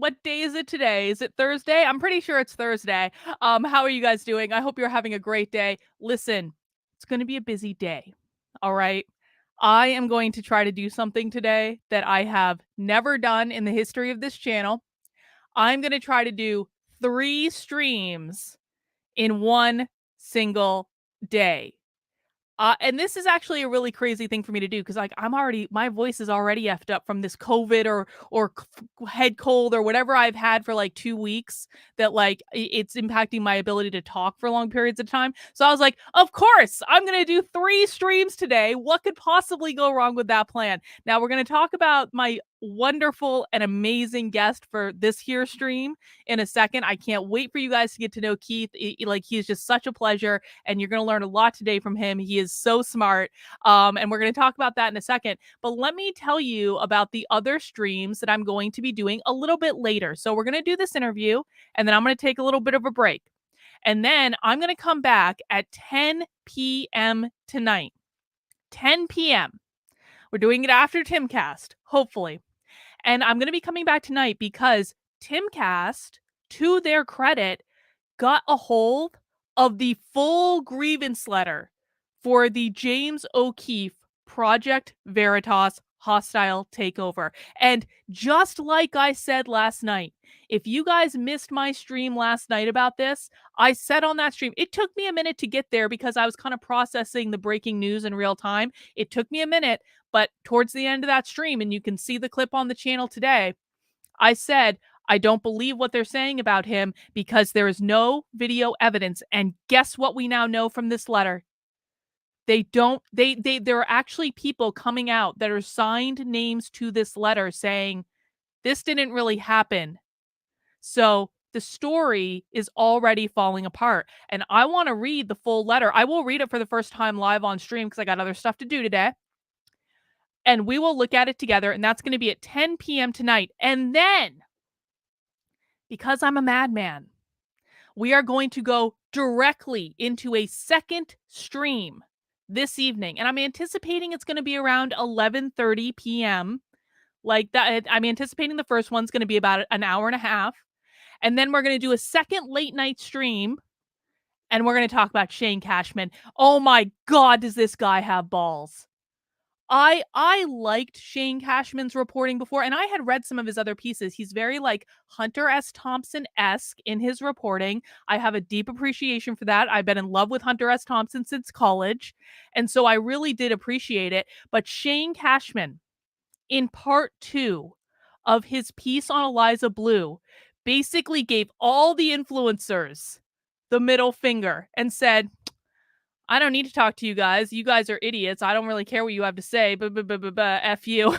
What day is it today? Is it Thursday? I'm pretty sure it's Thursday. How are you guys doing? I hope you're having a great day. Listen, it's going to be a busy day. All right. I am going to try to do something today that I have never done in the history of this channel. I'm going to try to do 3 streams in one single day. And this is actually a really crazy thing for me to do because, like, my voice is already effed up from this COVID or head cold or whatever I've had for like 2 weeks. That like it's impacting my ability to talk for long periods of time. So I was like, of course, I'm gonna do 3 streams today. What could possibly go wrong with that plan? Now we're gonna talk about my wonderful and amazing guest for this here stream in a second. I can't wait for you guys to get to know Keith. Like, he is just such a pleasure, and you're going to learn a lot today from him. He is so smart. And we're going to talk about that in a second. But let me tell you about the other streams that I'm going to be doing a little bit later. So we're going to do this interview, and then I'm going to take a little bit of a break. And then I'm going to come back at 10 p.m. tonight. 10 p.m. We're doing it after Timcast, hopefully. And I'm going to be coming back tonight because Timcast, to their credit, got a hold of the full grievance letter for the James O'Keefe Project Veritas hostile takeover. And just like I said last night, if you guys missed my stream last night about this, I said on that stream, it took me a minute to get there because I was kind of processing the breaking news in real time. It took me a minute, but towards the end of that stream, and you can see the clip on the channel today, I said, I don't believe what they're saying about him because there is no video evidence. And guess what we now know from this letter? There are actually people coming out that are signed names to this letter saying this didn't really happen. So the story is already falling apart. And I want to read the full letter. I will read it for the first time live on stream because I got other stuff to do today. And we will look at it together. And that's going to be at 10 p.m. tonight. And then, because I'm a madman, we are going to go directly into a second stream this evening. And I'm anticipating it's going to be around 11:30 p.m. Like that, I'm anticipating the first one's going to be about an hour and a half. And then we're going to do a second late night stream. And we're going to talk about Shane Cashman. Oh my God, does this guy have balls? I liked Shane Cashman's reporting before, and I had read some of his other pieces. He's very like Hunter S. Thompson-esque in his reporting. I have a deep appreciation for that. I've been in love with Hunter S. Thompson since college, and so I really did appreciate it. But Shane Cashman, in part 2 of his piece on Eliza Blue, basically gave all the influencers the middle finger and said, I don't need to talk to you guys. You guys are idiots. I don't really care what you have to say. F you.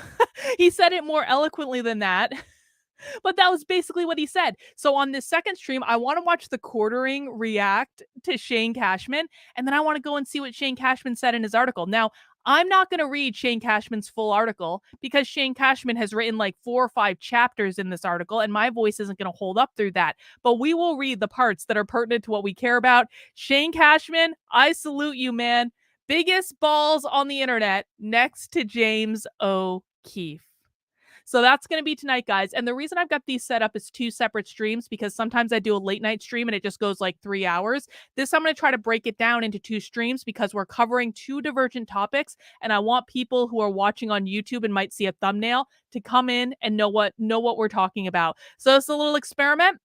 He said it more eloquently than that. But that was basically what he said. So on this second stream, I want to watch the quartering react to Shane Cashman. And then I want to go and see what Shane Cashman said in his article. Now, I'm not going to read Shane Cashman's full article because Shane Cashman has written like 4 or 5 chapters in this article, and my voice isn't going to hold up through that. But we will read the parts that are pertinent to what we care about. Shane Cashman, I salute you, man. Biggest balls on the internet next to James O'Keefe. So that's going to be tonight, guys. And the reason I've got these set up as 2 separate streams because sometimes I do a late night stream and it just goes like 3 hours. This, I'm going to try to break it down into 2 streams because we're covering 2 divergent topics. And I want people who are watching on YouTube and might see a thumbnail to come in and know what we're talking about. So it's a little experiment.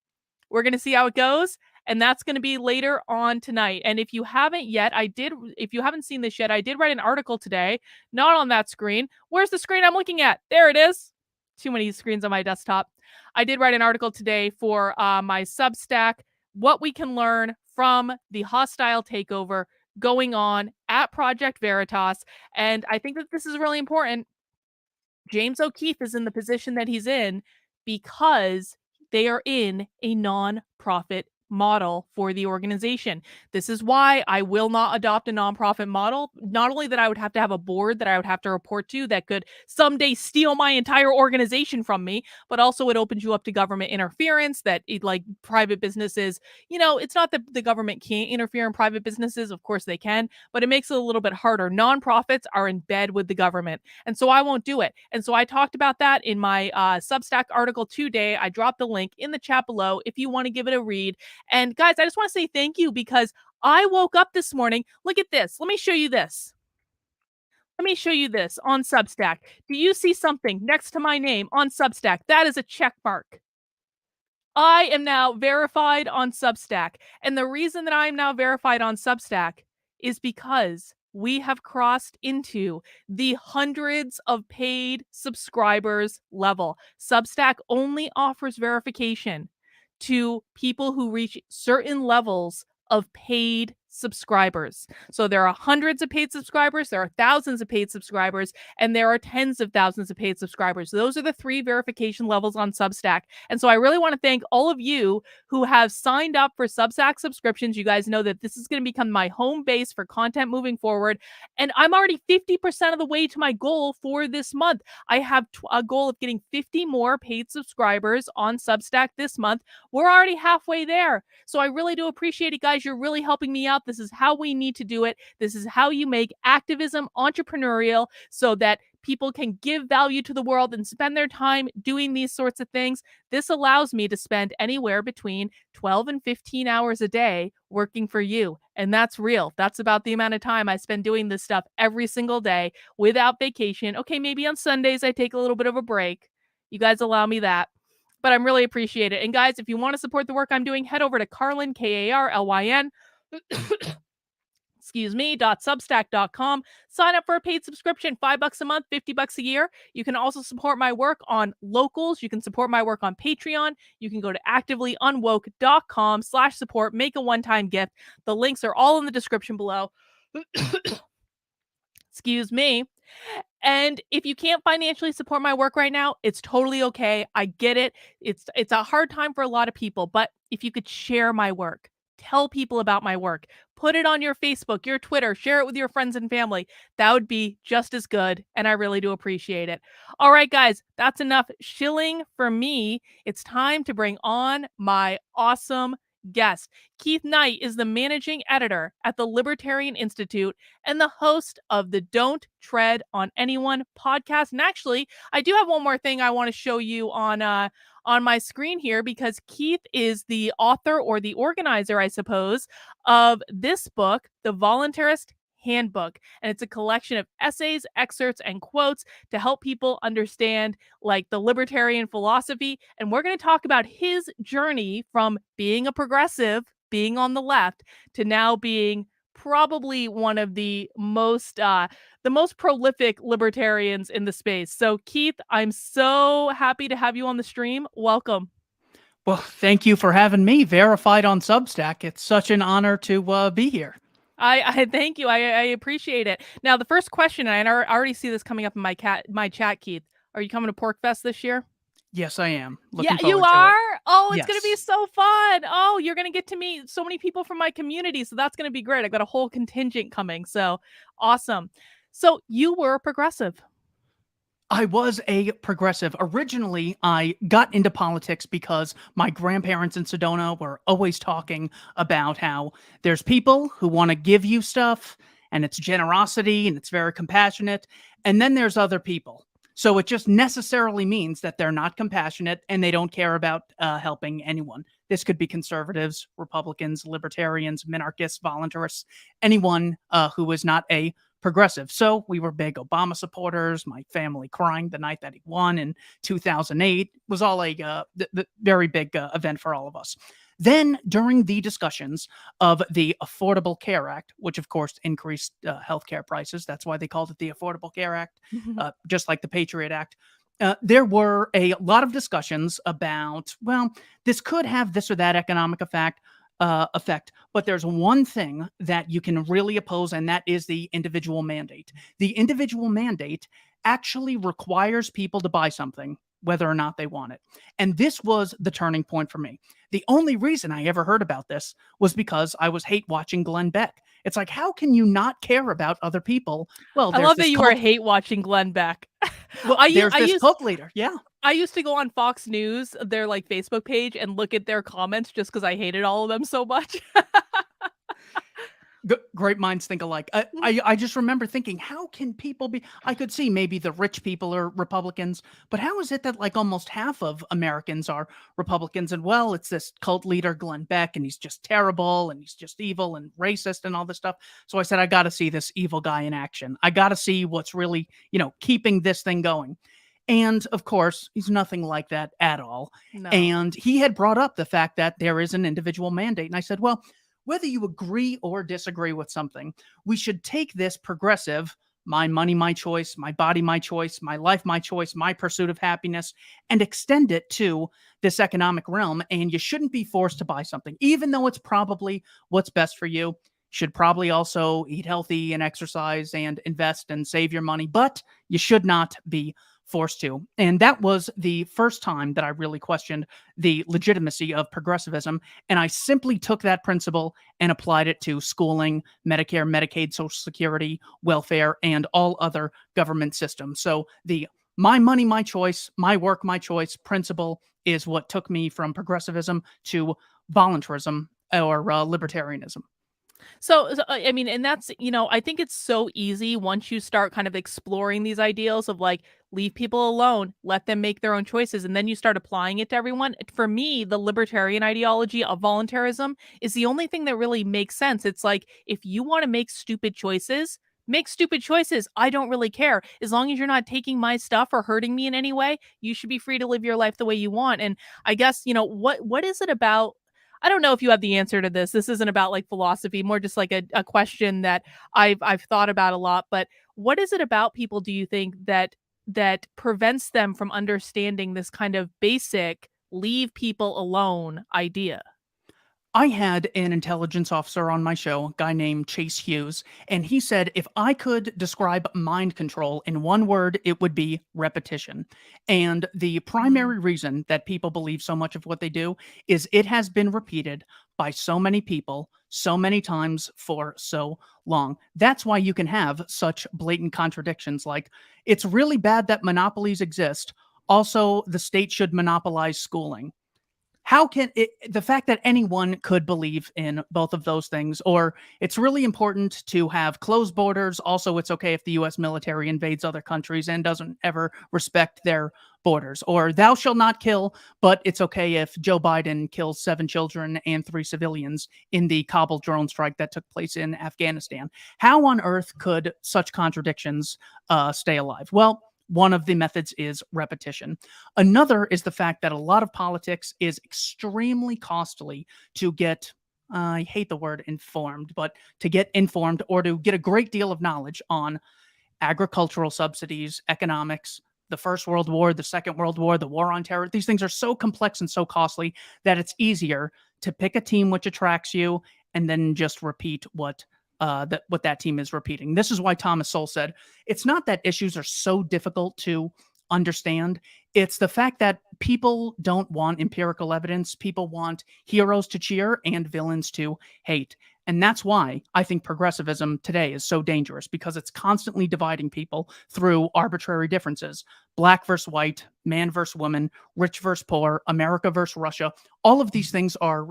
We're going to see how it goes. And that's going to be later on tonight. And if you haven't seen this yet, I did write an article today, not on that screen. Where's the screen I'm looking at? There it is. Too many screens on my desktop. I did write an article today for my Substack, what we can learn from the hostile takeover going on at Project Veritas. And I think that this is really important. James O'Keefe is in the position that he's in because they are in a non-profit model for the organization. This is why I will not adopt a nonprofit model. Not only that I would have to have a board that I would have to report to that could someday steal my entire organization from me, but also it opens you up to government interference that like private businesses, it's not that the government can't interfere in private businesses. Of course they can, but it makes it a little bit harder. Nonprofits are in bed with the government. And so I won't do it. And so I talked about that in my Substack article today. I dropped the link in the chat below if you want to give it a read. And guys, I just want to say thank you because I woke up this morning. Look at this. Let me show you this. Let me show you this on Substack. Do you see something next to my name on Substack? That is a check mark. I am now verified on Substack. And the reason that I am now verified on Substack is because we have crossed into the hundreds of paid subscribers level. Substack only offers verification to people who reach certain levels of paid subscribers. So there are hundreds of paid subscribers, there are thousands of paid subscribers, and there are tens of thousands of paid subscribers. Those are the 3 verification levels on Substack. And so I really want to thank all of you who have signed up for Substack subscriptions. You guys know that this is going to become my home base for content moving forward. And I'm already 50% of the way to my goal for this month. I have a goal of getting 50 more paid subscribers on Substack this month. We're already halfway there. So I really do appreciate it, guys. You're really helping me out. This is how we need to do it. This is how you make activism entrepreneurial so that people can give value to the world and spend their time doing these sorts of things. This allows me to spend anywhere between 12 and 15 hours a day working for you. And that's real. That's about the amount of time I spend doing this stuff every single day without vacation. Okay, maybe on Sundays I take a little bit of a break. You guys allow me that. But I'm really appreciate it. And guys, if you want to support the work I'm doing, head over to Carlyn, Karlyn, .substack.com. Sign up for a paid subscription, $5 a month, $50 a year. You can also support my work on Locals. You can support my work on Patreon. You can go to activelyunwoke.com/support, make a one-time gift. The links are all in the description below. Excuse me. And if you can't financially support my work right now, it's totally okay. I get it. It's a hard time for a lot of people, but if you could share my work, tell people about my work, put it on your Facebook, your Twitter, share it with your friends and family, that would be just as good. And I really do appreciate it. All right, guys, that's enough shilling for me. It's time to bring on my awesome guest. Keith Knight is the managing editor at the Libertarian Institute and the host of the Don't Tread on Anyone podcast. And actually, I do have one more thing I want to show you on my screen here, because Keith is the author or the organizer, I suppose, of this book, The Volunteerist Handbook. And it's a collection of essays, excerpts, and quotes to help people understand like the libertarian philosophy. And we're going to talk about his journey from being a progressive, being on the left, to now being probably one of the most prolific libertarians in the space. So Keith, I'm so happy to have you on the stream. Welcome. Well, thank you for having me verified on Substack. It's such an honor to be here. I thank you. I appreciate it. Now, the first question, and I already see this coming up in my chat, Keith. Are you coming to Pork Fest this year? Yes, I am. Looking yeah, you forward to are? it. Oh, it's Yes. going to be so fun. Oh, you're going to get to meet so many people from my community. So that's going to be great. I've got a whole contingent coming. So awesome. So you were a progressive. I was a progressive. Originally, I got into politics because my grandparents in Sedona were always talking about how there's people who want to give you stuff and it's generosity and it's very compassionate. And then there's other people. So it just necessarily means that they're not compassionate and they don't care about helping anyone. This could be conservatives, Republicans, libertarians, minarchists, voluntarists, anyone who is not a progressive. So we were big Obama supporters. My family crying the night that he won in 2008 was all a the very big event for all of us. Then during the discussions of the Affordable Care Act, which of course increased healthcare prices, that's why they called it the Affordable Care Act, just like the Patriot Act. There were a lot of discussions about, well, this could have this or that economic effect, but there's one thing that you can really oppose, and that is the individual mandate. The individual mandate actually requires people to buy something. whether or not they want it. And this was the turning point for me. The only reason I ever heard about this was because I was hate watching Glenn Beck. It's like, how can you not care about other people? Well, I there's love that this you were cult. hate watching Glenn Beck. Well, I u there's I this used cult leader. Yeah. I used to go on Fox News, their, like, Facebook page, and look at their comments just because I hated all of them so much. Great minds think alike. I just remember thinking, how can people be? I could see maybe the rich people are Republicans, but how is it that like almost half of Americans are Republicans? And well, it's this cult leader, Glenn Beck, and he's just terrible and he's just evil and racist and all this stuff. So I said, I got to see this evil guy in action. I got to see what's really, keeping this thing going. And of course, he's nothing like that at all. No. And he had brought up the fact that there is an individual mandate. And I said, well, whether you agree or disagree with something, we should take this progressive, my money, my choice, my body, my choice, my life, my choice, my pursuit of happiness, and extend it to this economic realm. And you shouldn't be forced to buy something, even though it's probably what's best for you. Should probably also eat healthy and exercise and invest and save your money, but you should not be forced to. And that was the first time that I really questioned the legitimacy of progressivism. And I simply took that principle and applied it to schooling, Medicare, Medicaid, Social Security, welfare, and all other government systems. So the my money, my choice, my work, my choice principle is what took me from progressivism to voluntarism or libertarianism. I mean, and that's, I think it's so easy once you start kind of exploring these ideals of like, leave people alone, let them make their own choices, and then you start applying it to everyone. For me, the libertarian ideology of voluntarism is the only thing that really makes sense. It's like, if you want to make stupid choices, make stupid choices. I don't really care. As long as you're not taking my stuff or hurting me in any way, you should be free to live your life the way you want. And I guess, what is it about? I don't know if you have the answer to this. This isn't about like philosophy, more just like a question that I've thought about a lot. But what is it about people, do you think, that prevents them from understanding this kind of basic leave people alone idea? I had an intelligence officer on my show, a guy named Chase Hughes, and he said if I could describe mind control in one word, it would be repetition. And the Mm. primary reason that people believe so much of what they do is it has been repeated by so many people so many times for so long. That's why you can have such blatant contradictions like it's really bad that monopolies exist. Also, the state should monopolize schooling. How can it, the fact that anyone could believe in both of those things, or it's really important to have closed borders. Also, it's okay if the US military invades other countries and doesn't ever respect their borders, or thou shalt not kill, but it's okay if Joe Biden kills 7 children and 3 civilians in the Kabul drone strike that took place in Afghanistan. How on earth could such contradictions stay alive? Well, one of the methods is repetition. Another is the fact that a lot of politics is extremely costly to get. I hate the word informed, but to get informed or to get a great deal of knowledge on agricultural subsidies, economics, the First World War, the Second World War, the War on Terror. These things are so complex and so costly that it's easier to pick a team which attracts you and then just repeat what that team is repeating. This is why Thomas Sowell said it's not that issues are so difficult to understand. It's the fact that people don't want empirical evidence. People want heroes to cheer and villains to hate. And that's why I think progressivism today is so dangerous because it's constantly dividing people through arbitrary differences. Black versus white, man versus woman, rich versus poor, America versus Russia. All of these things are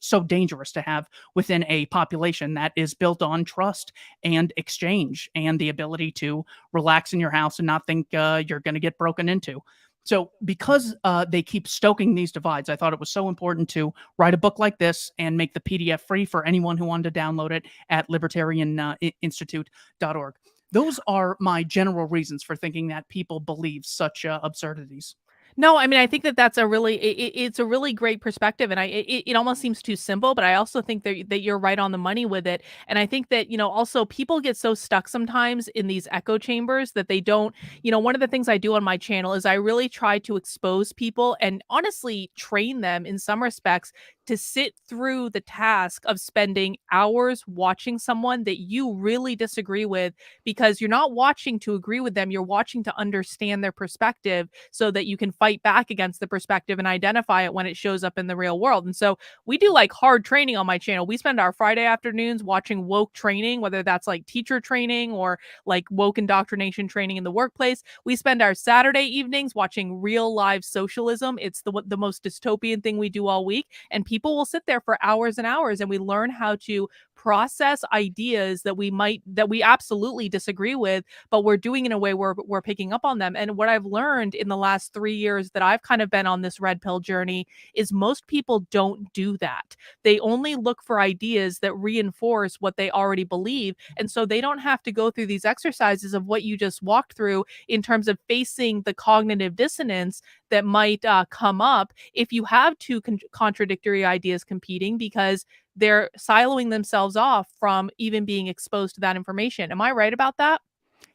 so dangerous to have within a population that is built on trust and exchange and the ability to relax in your house and not think you're going to get broken into. So, because they keep stoking these divides, I thought it was so important to write a book like this and make the PDF free for anyone who wanted to download it at libertarianinstitute.org. Those are my general reasons for thinking that people believe such absurdities. No, I mean, I think that that's a really it's a really great perspective, and it almost seems too simple, but I also think that you're right on the money with it. And I think that, also people get so stuck sometimes in these echo chambers that they don't, one of the things I do on my channel is I really try to expose people and honestly train them in some respects to sit through the task of spending hours watching someone that you really disagree with, because you're not watching to agree with them, you're watching to understand their perspective so that you can fight back against the perspective and identify it when it shows up in the real world. And so we do like hard training on my channel. We spend our Friday afternoons watching woke training, whether that's like teacher training or like woke indoctrination training in the workplace. We spend our Saturday evenings watching real live socialism. It's the most dystopian thing we do all week. And people will sit there for hours and hours, and we learn how to process ideas that we absolutely disagree with, but we're doing in a way where we're picking up on them. And what I've learned in the last 3 years that I've kind of been on this red pill journey is most people don't do that. They only look for ideas that reinforce what they already believe. And so they don't have to go through these exercises of what you just walked through in terms of facing the cognitive dissonance that might come up if you have two contradictory ideas competing, because they're siloing themselves off from even being exposed to that information. Am I right about that?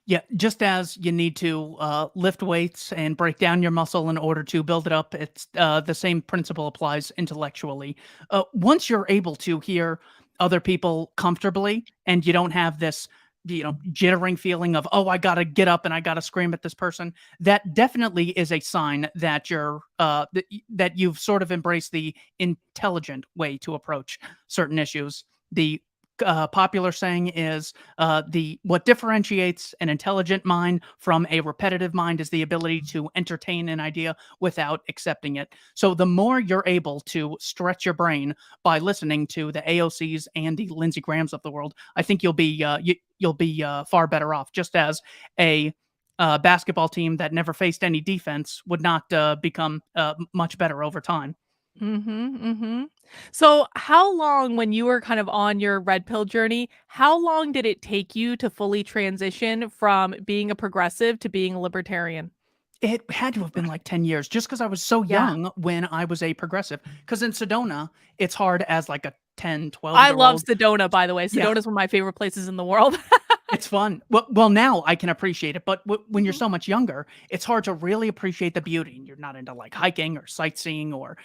Yeah, just as you need to lift weights and break down your muscle in order to build it up, it's the same principle applies intellectually. Once you're able to hear other people comfortably, and you don't have this, jittering feeling of, oh, I gotta get up and I gotta scream at this person, that definitely is a sign that that you've sort of embraced the intelligent way to approach certain issues. The popular saying is the what differentiates an intelligent mind from a repetitive mind is the ability to entertain an idea without accepting it. So the more you're able to stretch your brain by listening to the AOCs and the Lindsey Grahams of the world, I think you'll be far better off. Just as a basketball team that never faced any defense would not become much better over time. Mhm, mhm. So, how long, when you were kind of on your red pill journey, how long did it take you to fully transition from being a progressive to being a libertarian? It had to have been like 10 years just because I was so Yeah. young when I was a progressive. Because in Sedona, it's hard as like a 10, 12 I year love old. Sedona, by the way. Yeah. Sedona is one of my favorite places in the world. It's fun. Well, now I can appreciate it, but when you're Mhm. so much younger, it's hard to really appreciate the beauty, and you're not into like hiking or sightseeing or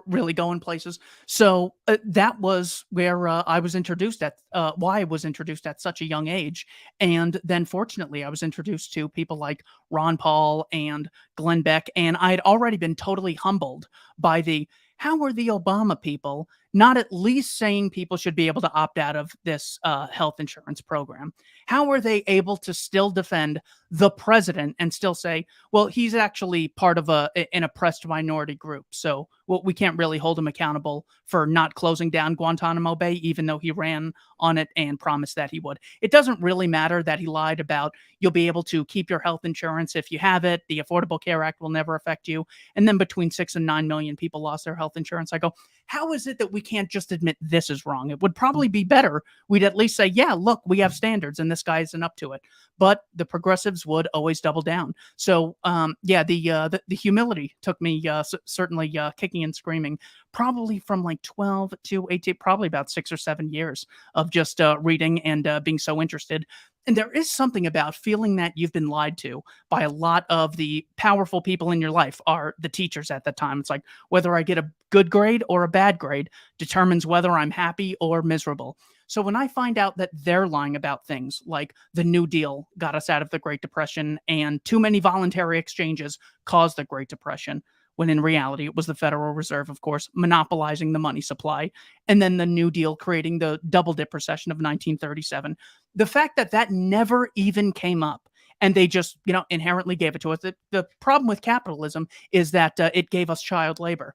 really going places. So that was where I was introduced at why I was introduced at such a young age, and then fortunately I was introduced to people like Ron Paul and Glenn Beck, and I had already been totally humbled by the how were the Obama people not at least saying people should be able to opt out of this health insurance program? How were they able to still defend the president and still say, well, he's actually part of an oppressed minority group, so well, we can't really hold him accountable for not closing down Guantanamo Bay, even though he ran on it and promised that he would. It doesn't really matter that he lied about you'll be able to keep your health insurance if you have it. The Affordable Care Act will never affect you. And then between 6 and 9 million people lost their health insurance. I go, how is it that we can't just admit this is wrong? It would probably be better. We'd at least say, yeah, look, we have standards and this guy isn't up to it. But the progressives would always double down. So, yeah, the humility took me certainly kicking and screaming, probably from like 12 to 18, probably about 6 or 7 years of just reading and being so interested. And there is something about feeling that you've been lied to by a lot of the powerful people in your life are the teachers at the time. It's like whether I get a good grade or a bad grade determines whether I'm happy or miserable. So when I find out that they're lying about things like the New Deal got us out of the Great Depression and too many voluntary exchanges caused the Great Depression, when in reality it was the Federal Reserve, of course, monopolizing the money supply, and then the New Deal creating the double dip recession of 1937. The fact that that never even came up and they just, inherently gave it to us. The problem with capitalism is that it gave us child labor,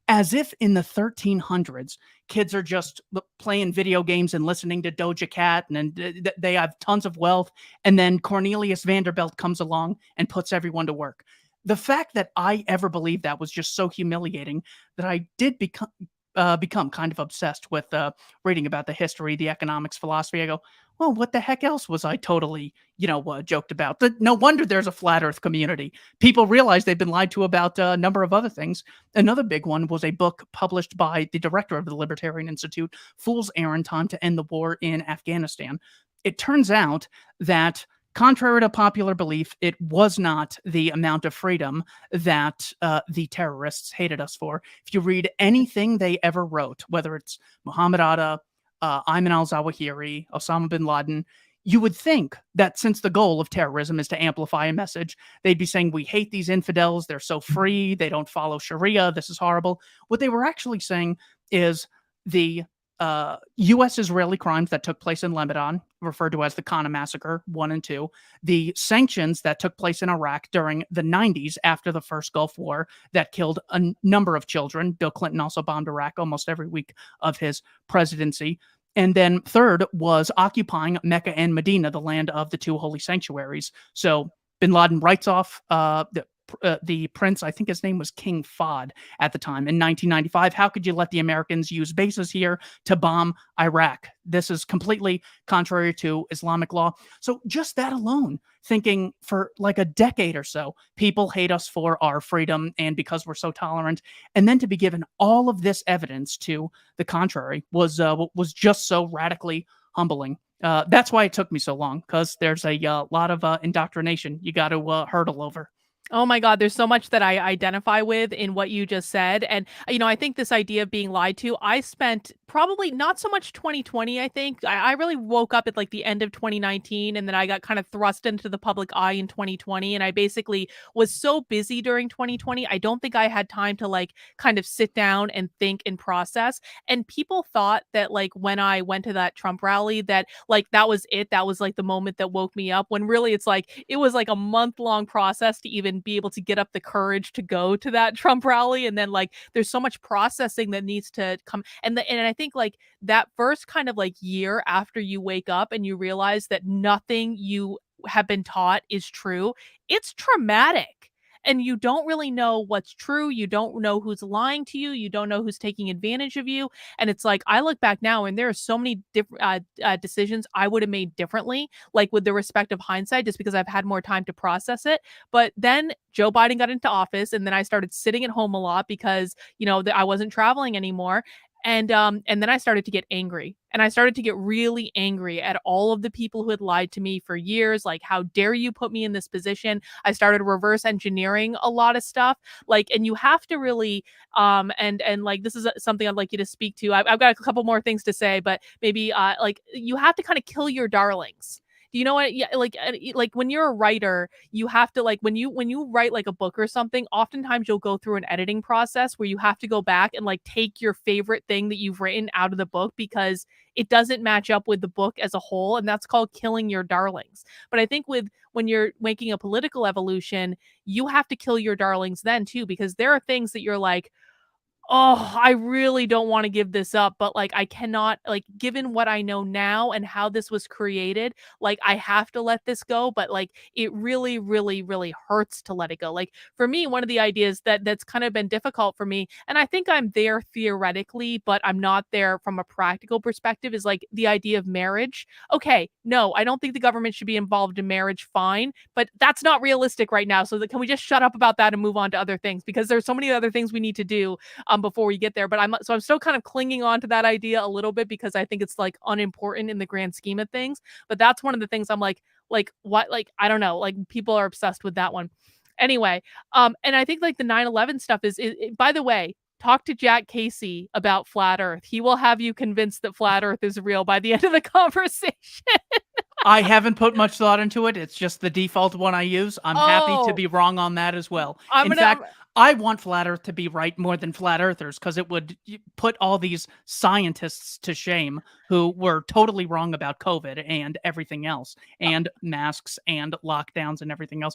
as if in the 1300s kids are just playing video games and listening to Doja Cat, and they have tons of wealth, and then Cornelius Vanderbilt comes along and puts everyone to work. The fact that I ever believed that was just so humiliating that I did become kind of obsessed with reading about the history, the economics, philosophy. I go, well, what the heck else was I totally, joked about? No wonder there's a flat Earth community. People realize they've been lied to about a number of other things. Another big one was a book published by the director of the Libertarian Institute, Fool's Errand: Time to End the War in Afghanistan. It turns out that contrary to popular belief, it was not the amount of freedom that the terrorists hated us for. If you read anything they ever wrote, whether it's Muhammad Atta, Ayman al Zawahiri, Osama bin Laden, you would think that since the goal of terrorism is to amplify a message, they'd be saying, we hate these infidels. They're so free. They don't follow Sharia. This is horrible. What they were actually saying is the U.S. Israeli crimes that took place in Lebanon, referred to as the Qana Massacre 1 and 2, the sanctions that took place in Iraq during the 90s after the first Gulf War that killed a number of children. Bill Clinton also bombed Iraq almost every week of his presidency. And then third was occupying Mecca and Medina, the land of the two holy sanctuaries. So bin Laden writes off the prince, I think his name was King Fahd at the time, in 1995. How could you let the Americans use bases here to bomb Iraq? This is completely contrary to Islamic law. So just that alone, thinking for like a decade or so, people hate us for our freedom and because we're so tolerant, and then to be given all of this evidence to the contrary was just so radically humbling. That's why it took me so long, because there's a lot of indoctrination you got to hurdle over. Oh my God, there's so much that I identify with in what you just said. And, I think this idea of being lied to, I spent probably not so much 2020, I think. I really woke up at like the end of 2019, and then I got kind of thrust into the public eye in 2020. And I basically was so busy during 2020, I don't think I had time to like kind of sit down and think and process. And people thought that like when I went to that Trump rally, that like that was it. That was like the moment that woke me up, when really it's like it was like a month-long process to even be able to get up the courage to go to that Trump rally. And then like there's so much processing that needs to come. And I think like that first kind of like year after you wake up and you realize that nothing you have been taught is true, it's traumatic. And you don't really know what's true. You don't know who's lying to you. You don't know who's taking advantage of you. And it's like, I look back now and there are so many different decisions I would have made differently, like with the respect of hindsight, just because I've had more time to process it. But then Joe Biden got into office, and then I started sitting at home a lot because, I wasn't traveling anymore. And then I started to get angry, and I started to get really angry at all of the people who had lied to me for years. Like, how dare you put me in this position? I started reverse engineering a lot of stuff. Like, and you have to really, and like, this is something I'd like you to speak to. I've got a couple more things to say, but maybe, like, you have to kind of kill your darlings. Do you know what? Yeah, like when you're a writer, you have to like when you write like a book or something, oftentimes you'll go through an editing process where you have to go back and like take your favorite thing that you've written out of the book because it doesn't match up with the book as a whole, and that's called killing your darlings. But I think with when you're making a political evolution, you have to kill your darlings then too, because there are things that you're like, oh, I really don't want to give this up, but like I cannot, like, given what I know now and how this was created, like I have to let this go, but like it really, really, really hurts to let it go. Like for me, one of the ideas that's kind of been difficult for me, and I think I'm there theoretically, but I'm not there from a practical perspective, is like the idea of marriage. Okay, no, I don't think the government should be involved in marriage, fine, but that's not realistic right now. So can we just shut up about that and move on to other things? Because there's so many other things we need to do before we get there. But I'm still kind of clinging on to that idea a little bit because I think it's like unimportant in the grand scheme of things. But that's one of the things I'm like what, like I don't know, like people are obsessed with that one. Anyway, and I think like the 9/11 stuff by the way, talk to Jack Casey about flat Earth. He will have you convinced that flat Earth is real by the end of the conversation. I haven't put much thought into it. It's just the default one I use. I'm happy to Oh, be wrong on that as well. I'm In gonna fact, I want flat Earth to be right more than flat earthers, because it would put all these scientists to shame who were totally wrong about COVID and everything else, and masks and lockdowns and everything else.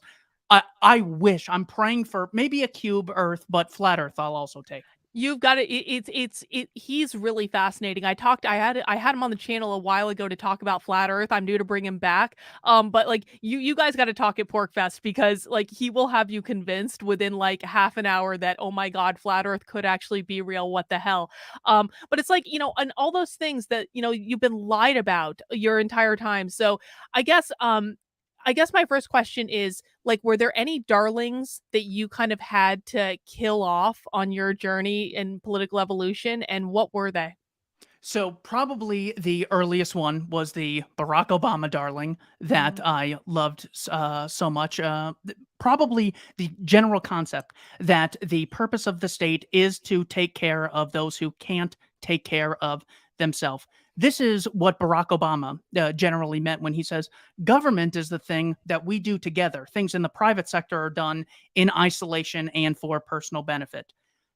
I wish, I'm praying for maybe a cube Earth, but flat Earth I'll also take. You've got he's really fascinating. I had him on the channel a while ago to talk about flat Earth. I'm due to bring him back. But like you guys got to talk at Porkfest, because like he will have you convinced within like half an hour that, oh my God, flat Earth could actually be real. What the hell? But it's like, and all those things that, you've been lied about your entire time. So I guess my first question is, like, were there any darlings that you kind of had to kill off on your journey in political evolution, and what were they? So probably the earliest one was the Barack Obama darling that Mm. I loved so much. Probably the general concept that the purpose of the state is to take care of those who can't take care of themselves. This is what Barack Obama generally meant when he says government is the thing that we do together. Things in the private sector are done in isolation and for personal benefit.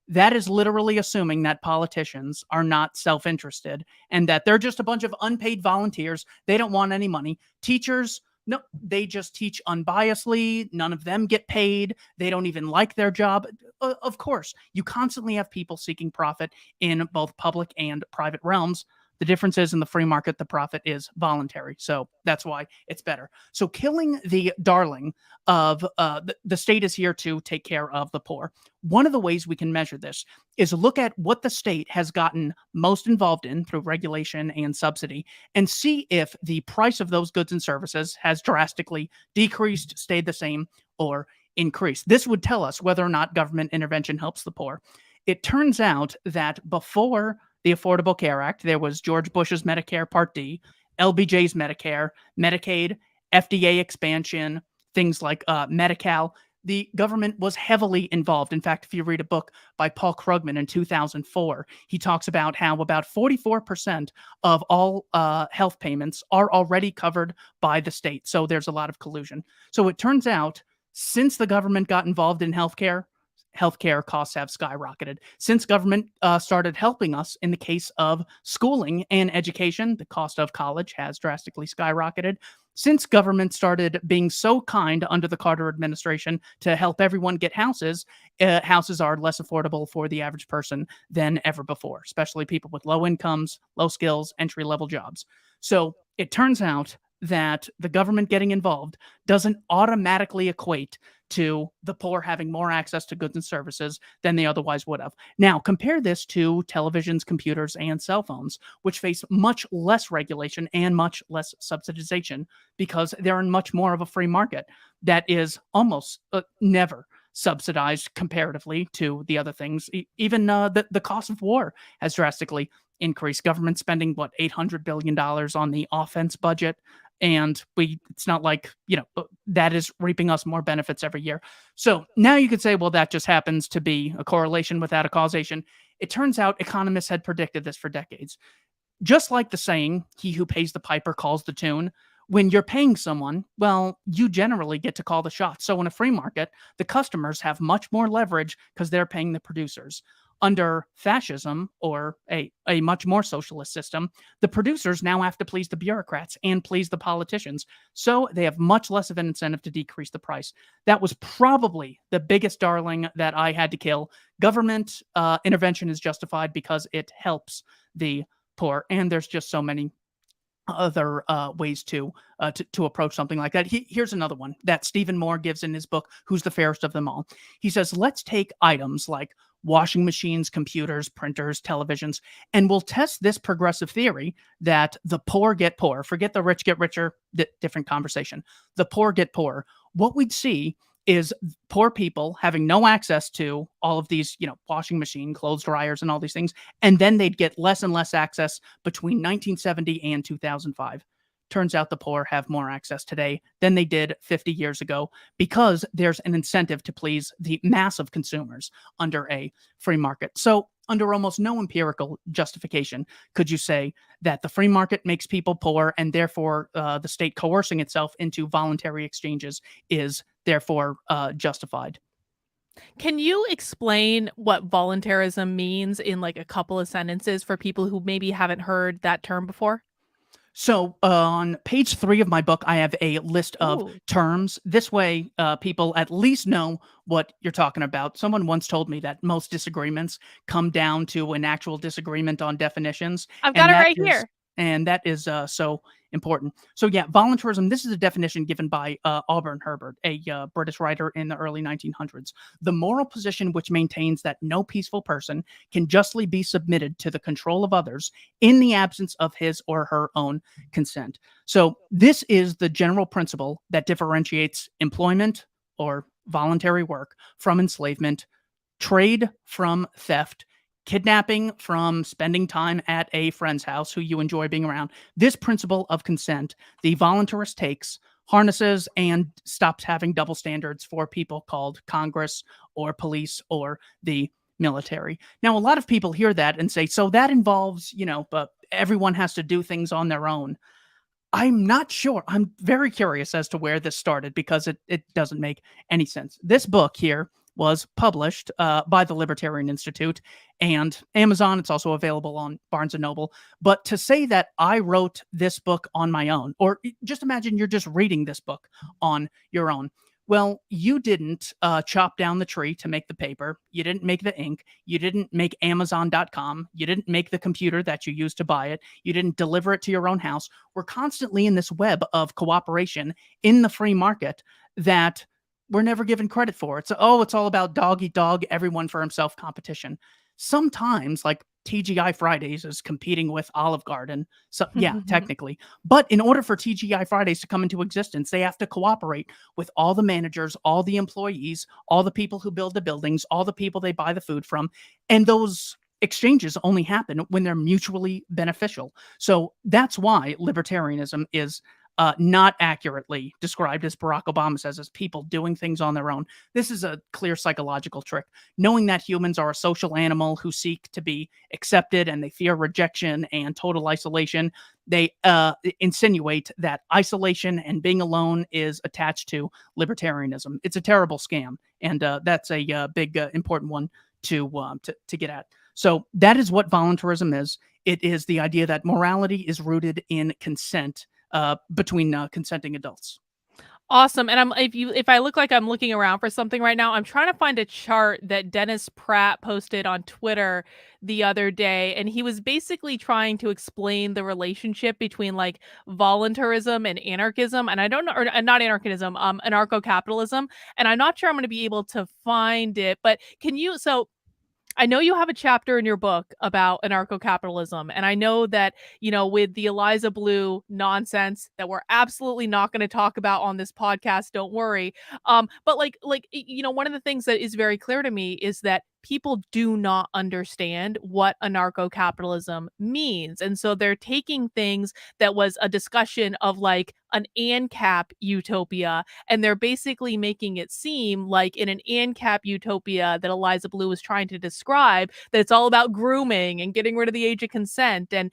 That is literally assuming that politicians are not self interested and that they're just a bunch of unpaid volunteers. They don't want any money. Teachers, no, they just teach unbiasedly. None of them get paid. They don't even like their job. Of course, you constantly have people seeking profit in both public and private realms. The difference is in the free market, the profit is voluntary. So that's why it's better. So killing the darling of the state is here to take care of the poor. One of the ways we can measure this is look at what the state has gotten most involved in through regulation and subsidy and see if the price of those goods and services has drastically decreased, stayed the same, or increased. This would tell us whether or not government intervention helps the poor. It turns out that before the Affordable Care Act, there was George Bush's Medicare Part D, LBJ's Medicare, Medicaid, FDA expansion, things like Medi-Cal. The government was heavily involved. In fact, if you read a book by Paul Krugman in 2004, he talks about how about 44% of all health payments are already covered by the state. So there's a lot of collusion. So it turns out since the government got involved in healthcare costs have skyrocketed. Since government started helping us in the case of schooling and education, the cost of college has drastically skyrocketed. Since government started being so kind under the Carter administration to help everyone get houses, houses are less affordable for the average person than ever before, especially people with low incomes, low skills, entry level jobs. So it turns out that the government getting involved doesn't automatically equate to the poor having more access to goods and services than they otherwise would have. Now, compare this to televisions, computers, and cell phones, which face much less regulation and much less subsidization because they're in much more of a free market that is almost never subsidized comparatively to the other things. Even the cost of war has drastically increased. Government spending, what, $800 billion on the offense budget, and it's not like that is reaping us more benefits every year. So now you could say, well, that just happens to be a correlation without a causation. It turns out economists had predicted this for decades. Just like the saying, he who pays the piper calls the tune. When you're paying someone, well, you generally get to call the shots. So in a free market, the customers have much more leverage because they're paying the producers. Under fascism or a much more socialist system, the producers now have to please the bureaucrats and please the politicians. So they have much less of an incentive to decrease the price. That was probably the biggest darling that I had to kill. Government intervention is justified because it helps the poor. And there's just so many other ways to approach something like that. Here's another one that Stephen Moore gives in his book, Who's the Fairest of Them All? He says, let's take items like washing machines, computers, printers, televisions, and we'll test this progressive theory that the poor get poorer. Forget the rich get richer, different conversation. The poor get poorer. What we'd see is poor people having no access to all of these, washing machine, clothes dryers, and all these things. And then they'd get less and less access between 1970 and 2005. Turns out the poor have more access today than they did 50 years ago because there's an incentive to please the mass of consumers under a free market. So under almost no empirical justification could you say that the free market makes people poor and therefore the state coercing itself into voluntary exchanges is therefore justified. Can you explain what voluntarism means in like a couple of sentences for people who maybe haven't heard that term before? So on page 3 of my book, I have a list of Ooh, terms. This way, people at least know what you're talking about. Someone once told me that most disagreements come down to an actual disagreement on definitions, I've got and it that right is here. so important. So yeah, voluntarism. This is a definition given by Auburn Herbert, a British writer in the early 1900s. The moral position which maintains that no peaceful person can justly be submitted to the control of others in the absence of his or her own consent. So this is the general principle that differentiates employment or voluntary work from enslavement, trade from theft, kidnapping from spending time at a friend's house who you enjoy being around. This principle of consent, the voluntarist takes, harnesses and stops having double standards for people called Congress or police or the military. Now, a lot of people hear that and say, so that involves, but everyone has to do things on their own. I'm not sure. I'm very curious as to where this started because it doesn't make any sense. This book here was published by the Libertarian Institute and Amazon. It's also available on Barnes and Noble. But to say that I wrote this book on my own, or just imagine you're just reading this book on your own. Well, you didn't chop down the tree to make the paper. You didn't make the ink. You didn't make Amazon.com. You didn't make the computer that you used to buy it. You didn't deliver it to your own house. We're constantly in this web of cooperation in the free market that we're never given credit for. It's all about dog eat dog, everyone for himself competition. Sometimes, like TGI Fridays is competing with Olive Garden. So yeah, technically. But in order for TGI Fridays to come into existence, they have to cooperate with all the managers, all the employees, all the people who build the buildings, all the people they buy the food from. And those exchanges only happen when they're mutually beneficial. So that's why libertarianism is not accurately described, as Barack Obama says, as people doing things on their own. This is a clear psychological trick. Knowing that humans are a social animal who seek to be accepted and they fear rejection and total isolation, they insinuate that isolation and being alone is attached to libertarianism. It's a terrible scam, and that's a big, important one to get at. So that is what voluntarism is. It is the idea that morality is rooted in consent between consenting adults. Awesome. And if I look like I'm looking around for something right now, I'm trying to find a chart that Dennis Pratt posted on Twitter the other day, and he was basically trying to explain the relationship between like voluntarism and anarchism. And I don't know, or not anarchism, anarcho-capitalism. And I'm not sure I'm going to be able to find it, but can you? So I know you have a chapter in your book about anarcho-capitalism, and I know that, with the Eliza Blue nonsense that we're absolutely not going to talk about on this podcast, don't worry. But one of the things that is very clear to me is that people do not understand what anarcho-capitalism means. And so they're taking things that was a discussion of like an ANCAP utopia, and they're basically making it seem like in an ANCAP utopia that Eliza Blue was trying to describe, that it's all about grooming and getting rid of the age of consent. And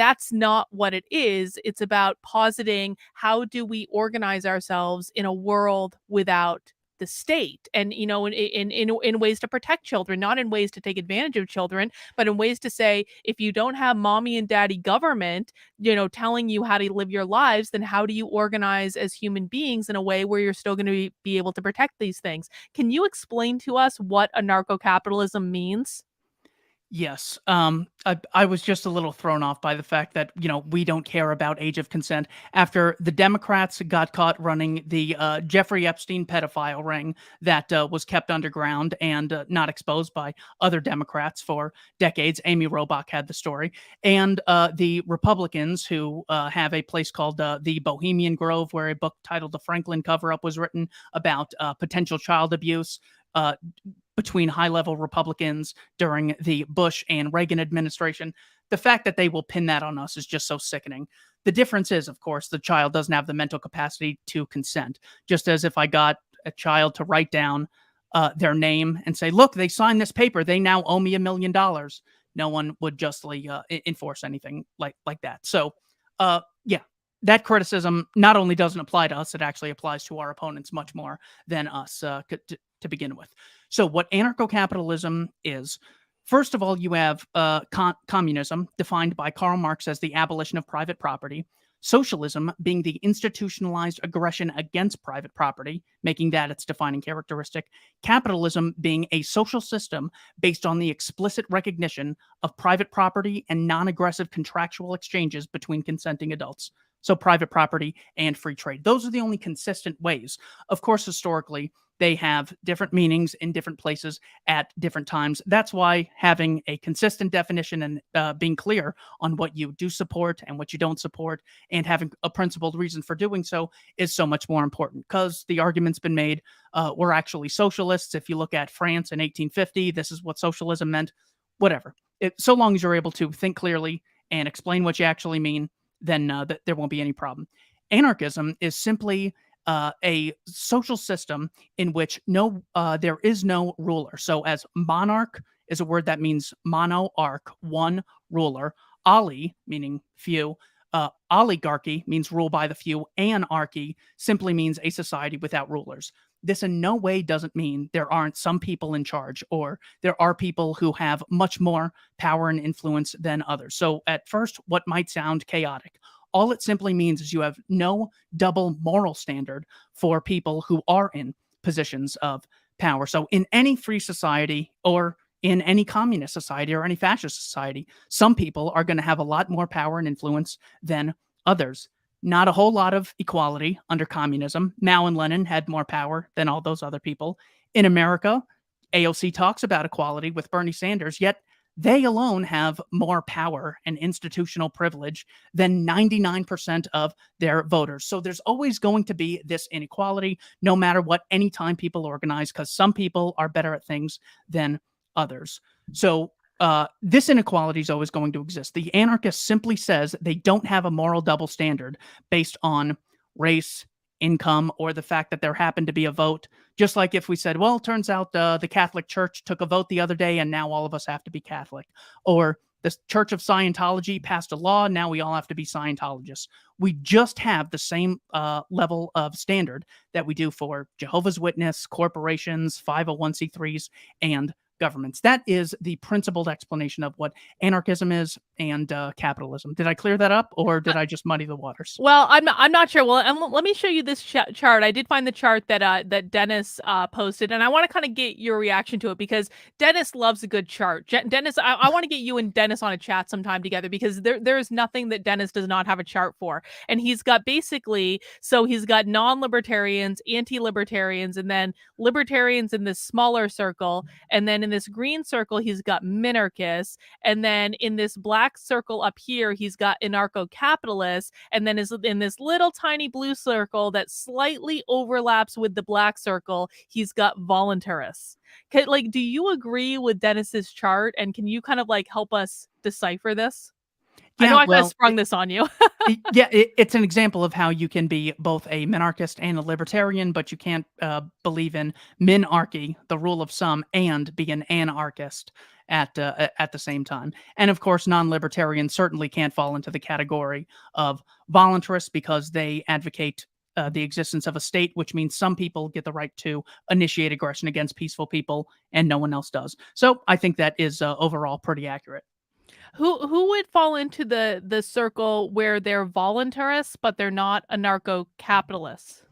that's not what it is. It's about positing how do we organize ourselves in a world without the state, and in ways to protect children, not in ways to take advantage of children, but in ways to say, if you don't have mommy and daddy government telling you how to live your lives, then how do you organize as human beings in a way where you're still going to be able to protect these things? Can you explain to us what anarcho-capitalism means? Yes. I was just a little thrown off by the fact that, we don't care about age of consent after the Democrats got caught running the Jeffrey Epstein pedophile ring that was kept underground and not exposed by other Democrats for decades. Amy Robach had the story. And the Republicans who have a place called the Bohemian Grove, where a book titled The Franklin Cover-Up was written about potential child abuse between high-level Republicans during the Bush and Reagan administration. The fact that they will pin that on us is just so sickening. The difference is, of course, the child doesn't have the mental capacity to consent. Just as if I got a child to write down their name and say, look, they signed this paper, they now owe me $1 million. No one would justly enforce anything like that. So, yeah, that criticism not only doesn't apply to us, it actually applies to our opponents much more than us to begin with. So what anarcho-capitalism is, first of all, you have communism, defined by Karl Marx as the abolition of private property, socialism being the institutionalized aggression against private property, making that its defining characteristic, capitalism being a social system based on the explicit recognition of private property and non-aggressive contractual exchanges between consenting adults. So private property and free trade. Those are the only consistent ways. Of course, historically, they have different meanings in different places at different times. That's why having a consistent definition and being clear on what you do support and what you don't support, and having a principled reason for doing so, is so much more important, because the argument's been made we're actually socialists. If you look at France in 1850, this is what socialism meant. whatever. So long as you're able to think clearly and explain what you actually mean, then there won't be any problem. Anarchism is simply a social system in which there is no ruler. So, as monarch is a word that means monoarch, one ruler. Ali, meaning few. Oligarchy means rule by the few. Anarchy simply means a society without rulers. This in no way doesn't mean there aren't some people in charge or there are people who have much more power and influence than others. So, at first, what might sound chaotic, all it simply means is you have no double moral standard for people who are in positions of power. So, in any free society or in any communist society or any fascist society, some people are going to have a lot more power and influence than others. Not a whole lot of equality under communism. Mao and Lenin had more power than all those other people. In America, AOC talks about equality with Bernie Sanders, yet they alone have more power and institutional privilege than 99% of their voters. So there's always going to be this inequality, no matter what, anytime people organize, because some people are better at things than others. So this inequality is always going to exist. The anarchist simply says they don't have a moral double standard based on race, income, or the fact that there happened to be a vote. Just like if we said, well, it turns out the Catholic Church took a vote the other day and now all of us have to be Catholic. Or the Church of Scientology passed a law, now we all have to be Scientologists. We just have the same level of standard that we do for Jehovah's Witness, corporations, 501c3s, and governments. That is the principled explanation of what anarchism is and capitalism. Did I clear that up, or did I just muddy the waters? Well, I'm not sure. Well, and let me show you this chart. I did find the chart that that Dennis posted, and I want to kind of get your reaction to it because Dennis loves a good chart. Dennis, I want to get you and Dennis on a chat sometime together because there is nothing that Dennis does not have a chart for, and he's got basically he's got non-libertarians, anti-libertarians, and then libertarians in this smaller circle, and then in this green circle he's got minarchists, and then in this black circle up here he's got anarcho-capitalists. And then is in this little tiny blue circle that slightly overlaps with the black circle, he's got voluntarists. Like, do you agree with Dennis's chart? And can you kind of like help us decipher this? I know Yeah, I kind of well, sprung this on you. it's an example of how you can be both a minarchist and a libertarian, but you can't believe in minarchy, the rule of some, and be an anarchist at the same time. And of course, non-libertarians certainly can't fall into the category of voluntarists because they advocate the existence of a state, which means some people get the right to initiate aggression against peaceful people, and no one else does. So I think that is overall pretty accurate. Who would fall into the circle where they're voluntarists but they're not anarcho-capitalists?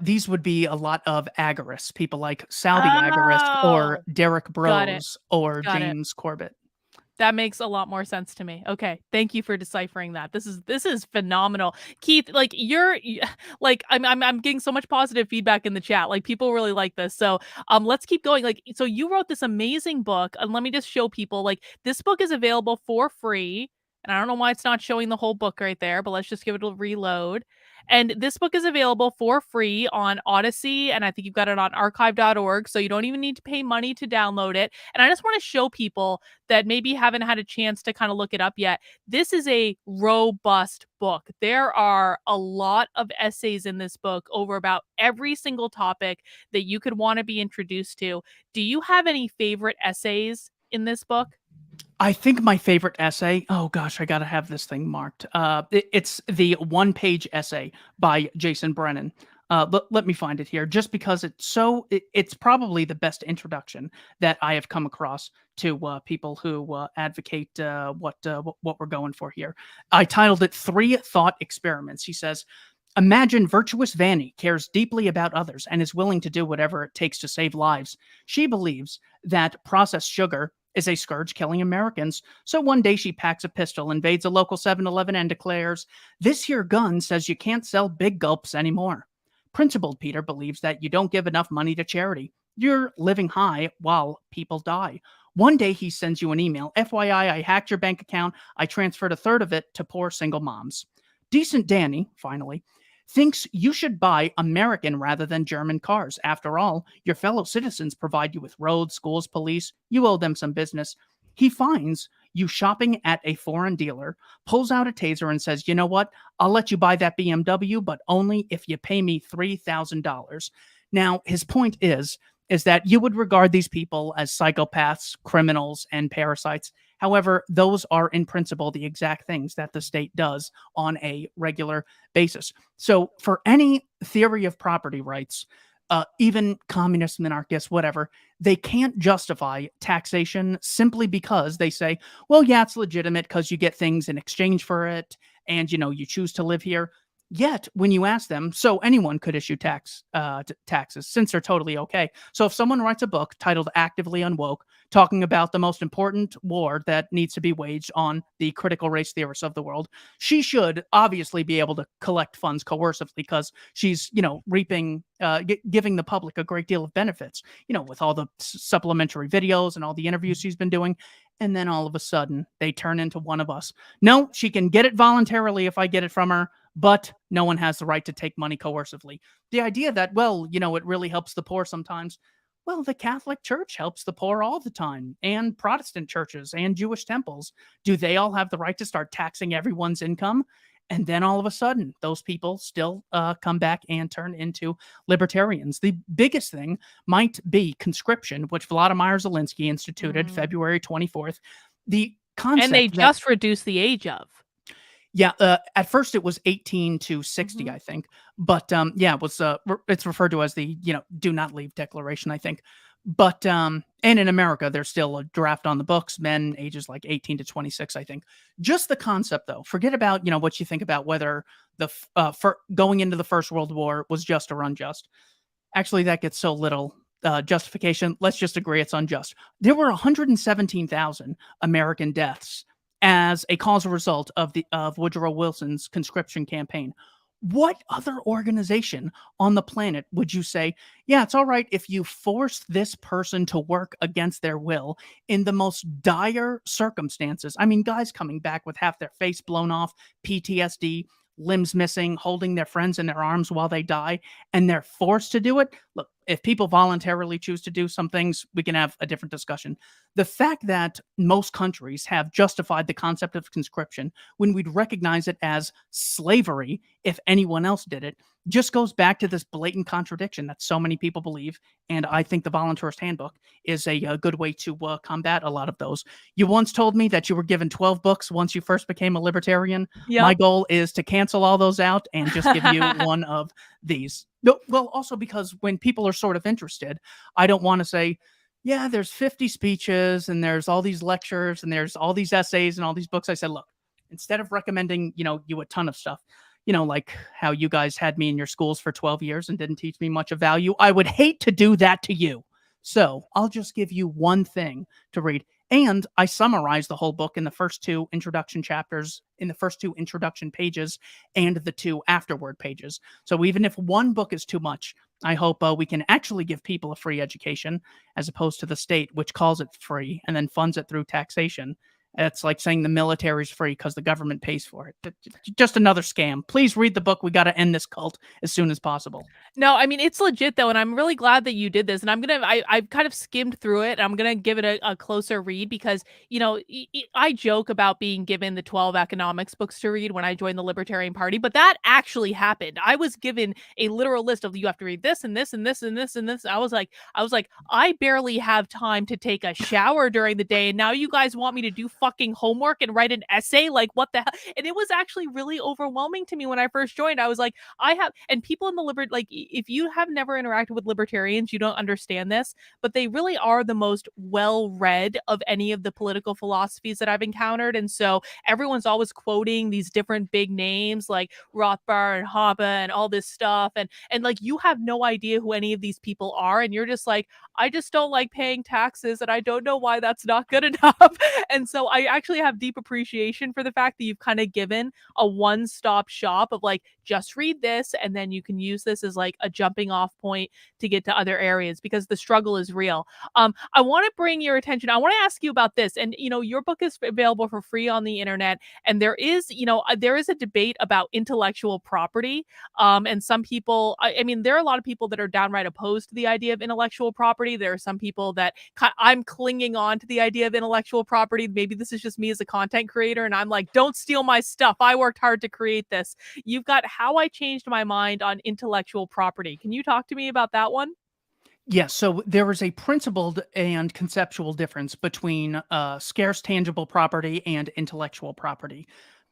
These would be a lot of agorists, people like Saudi agorists or Oh, Derek got it. Bros or Got it. James Corbett. That makes a lot more sense to me. Okay, thank you for deciphering that. This is phenomenal, Keith. Like like I'm getting so much positive feedback in the chat. Like people really like this. So let's keep going. Like so you wrote this amazing book, and let me just show people. Like this book is available for free, and I don't know why it's not showing the whole book right there. But let's just give it a reload. And this book is available for free on Odyssey, and I think you've got it on archive.org, so you don't even need to pay money to download it. And I just want to show people that maybe haven't had a chance to kind of look it up yet. This is a robust book. There are a lot of essays in this book over about every single topic that you could want to be introduced to. Do you have any favorite essays in this book? I think my favorite essay, oh gosh, I gotta have this thing marked. It's the one-page essay by Jason Brennan. Let me find it here, just because it's probably the best introduction that I have come across to people who advocate what we're going for here. I titled it Three Thought Experiments. He says, imagine virtuous Vanny cares deeply about others and is willing to do whatever it takes to save lives. She believes that processed sugar is a scourge killing Americans. So one day she packs a pistol, invades a local 7-Eleven, and declares, this here gun says you can't sell big gulps anymore. Principled Peter believes that you don't give enough money to charity. You're living high while people die. One day he sends you an email. FYI, I hacked your bank account. I transferred a third of it to poor single moms. Decent Danny, finally, thinks you should buy American rather than German cars. After all, your fellow citizens provide you with roads, schools, police. You owe them some business. He finds you shopping at a foreign dealer, pulls out a taser and says, "You know what? I'll let you buy that BMW, but only if you pay me $3,000." Now, his point is that you would regard these people as psychopaths, criminals, and parasites. However, those are in principle the exact things that the state does on a regular basis. So, for any theory of property rights, even communists, minarchists, whatever, they can't justify taxation simply because they say, well, yeah, it's legitimate because you get things in exchange for it and, you choose to live here. Yet, when you ask them, so anyone could issue taxes since they're totally okay. So, if someone writes a book titled Actively Unwoke, talking about the most important war that needs to be waged on the critical race theorists of the world, she should obviously be able to collect funds coercively because she's, reaping, giving the public a great deal of benefits, with all the supplementary videos and all the interviews she's been doing. And then all of a sudden, they turn into one of us. No, she can get it voluntarily if I get it from her, but no one has the right to take money coercively. The idea that, well, it really helps the poor sometimes. Well, the Catholic Church helps the poor all the time, and Protestant churches and Jewish temples. Do they all have the right to start taxing everyone's income? And then all of a sudden, those people still come back and turn into libertarians. The biggest thing might be conscription, which Vladimir Zelensky instituted Mm. February 24th. The And they concept that just reduced the age of. yeah, at first it was 18 to 60, Mhm. I think. But yeah, it's referred to as the, do not leave declaration, I think. But and in America there's still a draft on the books, men ages like 18 to 26, I think. Just the concept though. Forget about, what you think about whether for going into the First World War was just or unjust. Actually, that gets so little justification. Let's just agree it's unjust. There were 117,000 American deaths as a causal result of Woodrow Wilson's conscription campaign. What other organization on the planet would you say, yeah, it's all right if you force this person to work against their will in the most dire circumstances? I mean, guys coming back with half their face blown off, PTSD, limbs missing, holding their friends in their arms while they die, and they're forced to do it. Look, if people voluntarily choose to do some things, we can have a different discussion. The fact that most countries have justified the concept of conscription when we'd recognize it as slavery if anyone else did it just goes back to this blatant contradiction that so many people believe. And I think the Volunteerist Handbook is a good way to combat a lot of those. You once told me that you were given 12 books once you first became a libertarian. My Yep. goal is to cancel all those out and just give you one of these. No, well, also because when people are sort of interested, I don't want to say, yeah, there's 50 speeches and there's all these lectures and there's all these essays and all these books. I said, look, instead of recommending, you a ton of stuff, like how you guys had me in your schools for 12 years and didn't teach me much of value, I would hate to do that to you. So I'll just give you one thing to read. And I summarized the whole book in the first two introduction chapters, in the first two introduction pages, and the two afterward pages. So even if one book is too much, I hope we can actually give people a free education as opposed to the state, which calls it free and then funds it through taxation. It's like saying the military's free because the government pays for it. Just another scam. Please read the book. We got to end this cult as soon as possible. No, I mean, it's legit though, and I'm really glad that you did this. And I've kind of skimmed through it. And I'm gonna give it a closer read because I joke about being given the 12 economics books to read when I joined the Libertarian Party, but that actually happened. I was given a literal list of you have to read this and this and this and this and this. I was like, I barely have time to take a shower during the day, and now you guys want me to do fucking homework and write an essay? Like, what the hell? And it was actually really overwhelming to me when I first joined. I was like, and people in the if you have never interacted with libertarians, you don't understand this, but they really are the most well-read of any of the political philosophies that I've encountered. And so everyone's always quoting these different big names like Rothbard and Hoppe and all this stuff. And like, you have no idea who any of these people are. And you're just like, I just don't like paying taxes and I don't know why that's not good enough. And so I actually have deep appreciation for the fact that you've kind of given a one-stop shop of like just read this, and then you can use this as like a jumping off point to get to other areas, because the struggle is real. I want to bring your attention. I want to ask you about this. And, your book is available for free on the internet. And there is, there is a debate about intellectual property. And some people, I mean, there are a lot of people that are downright opposed to the idea of intellectual property. There are some people that I'm clinging on to the idea of intellectual property. Maybe this is just me as a content creator. And I'm like, don't steal my stuff. I worked hard to create this. You've got How I Changed My Mind on Intellectual Property. Can you talk to me about that one? Yes, so there is a principled and conceptual difference between scarce tangible property and intellectual property.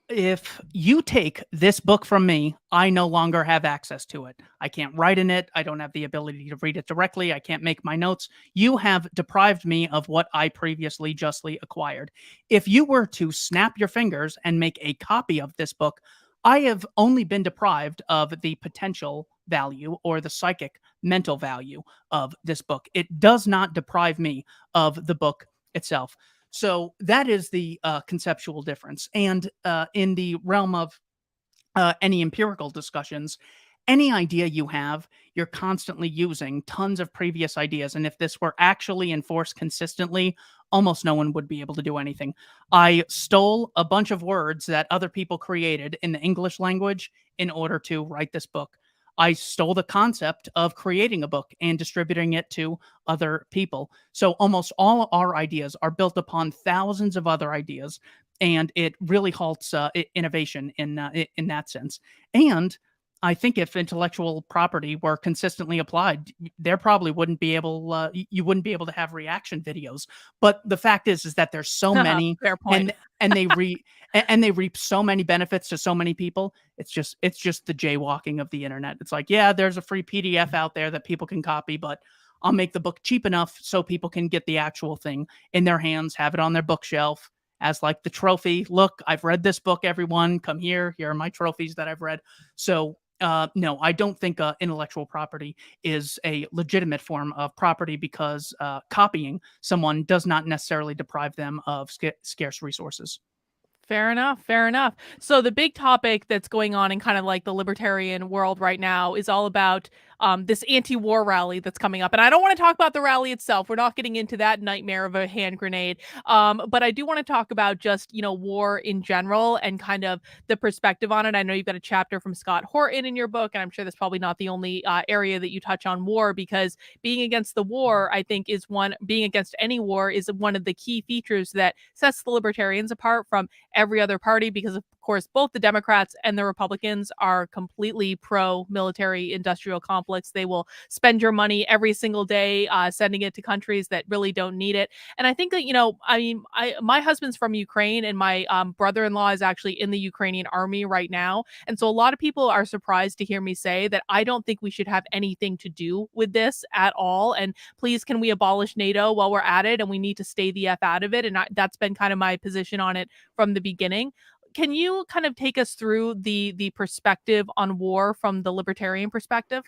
If you take this book from me, I no longer have access to it. I can't write in it. I don't have the ability to read it directly. I can't make my notes. You have deprived me of what I previously justly acquired. If you were to snap your fingers and make a copy of this book, I have only been deprived of the potential value or the psychic mental value of this book. It does not deprive me of the book itself. So that is the conceptual difference. And in the realm of any empirical discussions, any idea you have, you're constantly using tons of previous ideas. And if this were actually enforced consistently, almost no one would be able to do anything. I stole a bunch of words that other people created in the English language in order to write this book. I stole the concept of creating a book and distributing it to other people. So almost all our ideas are built upon thousands of other ideas, and it really halts innovation in that sense. And I think if intellectual property were consistently applied, there probably wouldn't be able you wouldn't be able to have reaction videos. But the fact is that there's so many, Fair point. and they reap so many benefits to so many people. It's just the jaywalking of the internet. It's like, yeah, there's a free PDF out there that people can copy, but I'll make the book cheap enough so people can get the actual thing in their hands, have it on their bookshelf as like the trophy. Look, I've read this book, everyone. Come here. Here are my trophies that I've read. So no, I don't think intellectual property is a legitimate form of property, because copying someone does not necessarily deprive them of scarce resources. Fair enough. Fair enough. So the big topic that's going on in kind of like the libertarian world right now is all about this anti-war rally that's coming up. And I don't want to talk about the rally itself. We're not getting into that nightmare of a hand grenade. But I do want to talk about just, war in general and kind of the perspective on it. I know you've got a chapter from Scott Horton in your book, and I'm sure that's probably not the only area that you touch on war, because being against the war, I think, being against any war is one of the key features that sets the libertarians apart from every other party, because of course both the Democrats and the Republicans are completely pro military industrial complex. They will spend your money every single day sending it to countries that really don't need it. And I think that, my husband's from Ukraine, and my brother-in-law is actually in the Ukrainian army right now. And so a lot of people are surprised to hear me say that I don't think we should have anything to do with this at all. And please, can we abolish NATO while we're at it? And we need to stay the F out of it. And that's been kind of my position on it from the beginning. Can you kind of take us through the perspective on war from the libertarian perspective?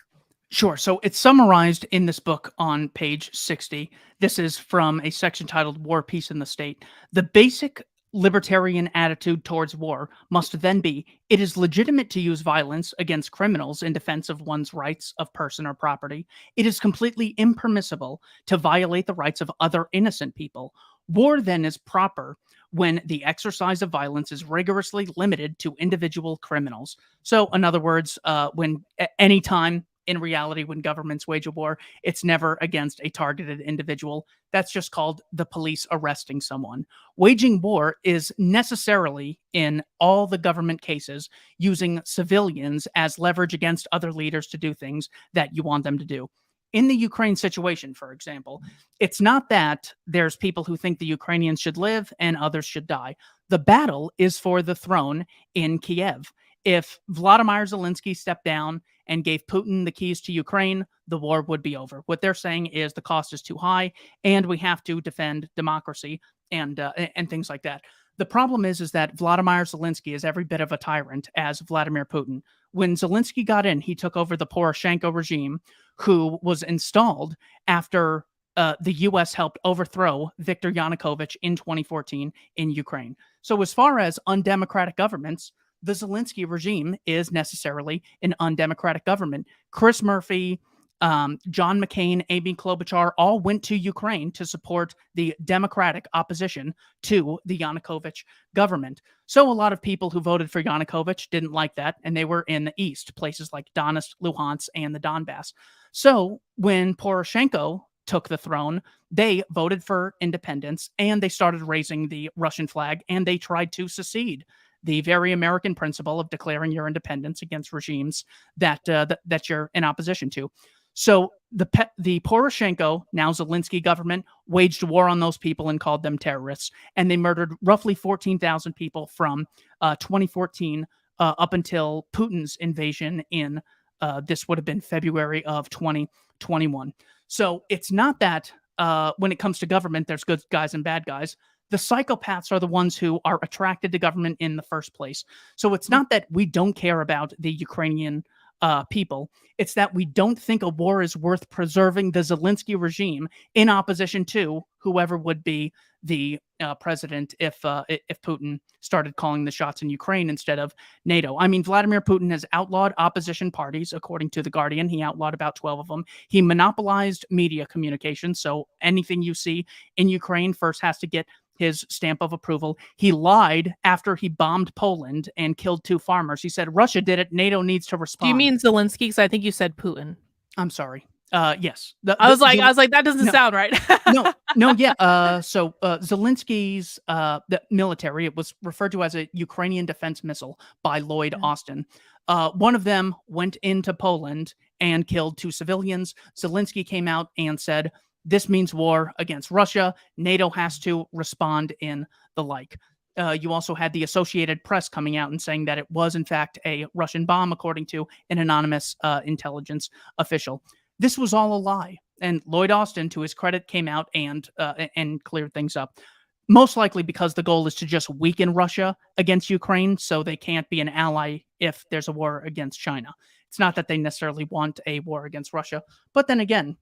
Sure. So it's summarized in this book on page 60. This is from a section titled War, Peace, and the State. The basic libertarian attitude towards war must then be: it is legitimate to use violence against criminals in defense of one's rights of person or property. It is completely impermissible to violate the rights of other innocent people. War then is proper when the exercise of violence is rigorously limited to individual criminals. So, in other words, when any time in reality, when governments wage a war, it's never against a targeted individual. That's just called the police arresting someone. Waging war is necessarily, in all the government cases, using civilians as leverage against other leaders to do things that you want them to do. In the Ukraine situation, for example, it's not that there's people who think the Ukrainians should live and others should die. The battle is for the throne in Kiev. If Vladimir Zelensky stepped down and gave Putin the keys to Ukraine, the war would be over. What they're saying is the cost is too high, and we have to defend democracy and things like that. The problem is that Vladimir Zelensky is every bit of a tyrant as Vladimir Putin. When Zelensky got in, he took over the Poroshenko regime, who was installed after the U.S. helped overthrow Viktor Yanukovych in 2014 in Ukraine. So as far as undemocratic governments, the Zelensky regime is necessarily an undemocratic government. Chris Murphy, John McCain, Amy Klobuchar all went to Ukraine to support the democratic opposition to the Yanukovych government. So a lot of people who voted for Yanukovych didn't like that, and they were in the east, places like Donetsk, Luhansk, and the Donbass. So when Poroshenko took the throne, they voted for independence and they started raising the Russian flag and they tried to secede. The very American principle of declaring your independence against regimes that you're in opposition to. So the Poroshenko, now Zelensky government, waged war on those people and called them terrorists, and they murdered roughly 14,000 people from 2014 up until Putin's invasion in this would have been February of 2021. So it's not that when it comes to government, there's good guys and bad guys. The psychopaths are the ones who are attracted to government in the first place. So it's not that we don't care about the Ukrainian people. It's that we don't think a war is worth preserving the Zelensky regime in opposition to whoever would be the president if Putin started calling the shots in Ukraine instead of NATO. I mean, Vladimir Putin has outlawed opposition parties, according to The Guardian. He outlawed about 12 of them. He monopolized media communication. So anything you see in Ukraine first has to get his stamp of approval. He lied after he bombed Poland and killed 2 farmers. He said Russia did it. NATO needs to respond. Do you mean Zelensky? Because I think you said Putin. I'm sorry. Yes. I was like, that doesn't sound right. Yeah. So Zelensky's the military, it was referred to as a Ukrainian defense missile by Lloyd Austin. One of them went into Poland and killed 2 civilians. Zelensky came out and said, this means war against Russia. NATO has to respond in the like. You also had the Associated Press coming out and saying that it was, in fact, a Russian bomb, according to an anonymous intelligence official. This was all a lie. And Lloyd Austin, to his credit, came out and cleared things up. Most likely because the goal is to just weaken Russia against Ukraine so they can't be an ally if there's a war against China. It's not that they necessarily want a war against Russia, but then again,